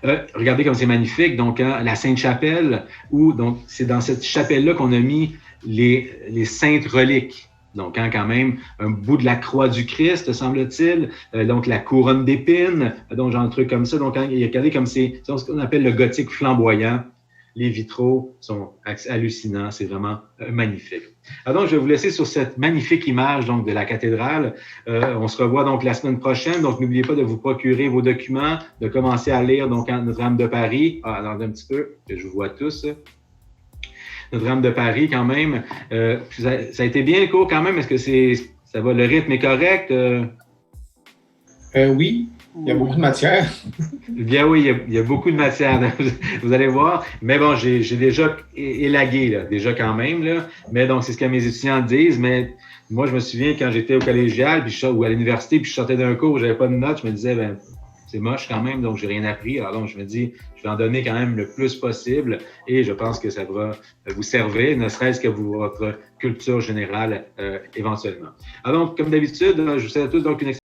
[SPEAKER 1] Regardez comme c'est magnifique. Donc, la Sainte-Chapelle, où donc c'est dans cette chapelle-là qu'on a mis les saintes reliques. Donc, quand même, un bout de la croix du Christ, semble-t-il, donc la couronne d'épines, donc genre un truc comme ça. Donc, il y a regardez comme c'est ce qu'on appelle le gothique flamboyant. Les vitraux sont hallucinants, c'est vraiment magnifique. Alors donc, je vais vous laisser sur cette magnifique image donc de la cathédrale. On se revoit donc la semaine prochaine. Donc, n'oubliez pas de vous procurer vos documents, de commencer à lire donc Notre-Dame de Paris. Ah, attendez un petit peu, que je vous vois tous. Notre-Dame de Paris, quand même. Ça a été bien le cours quand même. Est-ce que ça va, le rythme est correct?
[SPEAKER 4] Oui, il y a beaucoup de matière.
[SPEAKER 1] Bien oui, il y a beaucoup de matière, vous allez voir. Mais bon, j'ai déjà élagué, là, déjà quand même. Là. Mais donc, c'est ce que mes étudiants disent. Mais moi, je me souviens quand j'étais au collégial ou à l'université, puis je sortais d'un cours où j'avais pas de notes, je me disais, ben c'est moche quand même, donc j'ai rien appris. Alors donc, je me dis, je vais en donner quand même le plus possible et je pense que ça va vous servir, ne serait-ce que pour votre culture générale éventuellement. Alors donc, comme d'habitude, je vous souhaite à tous donc une excellente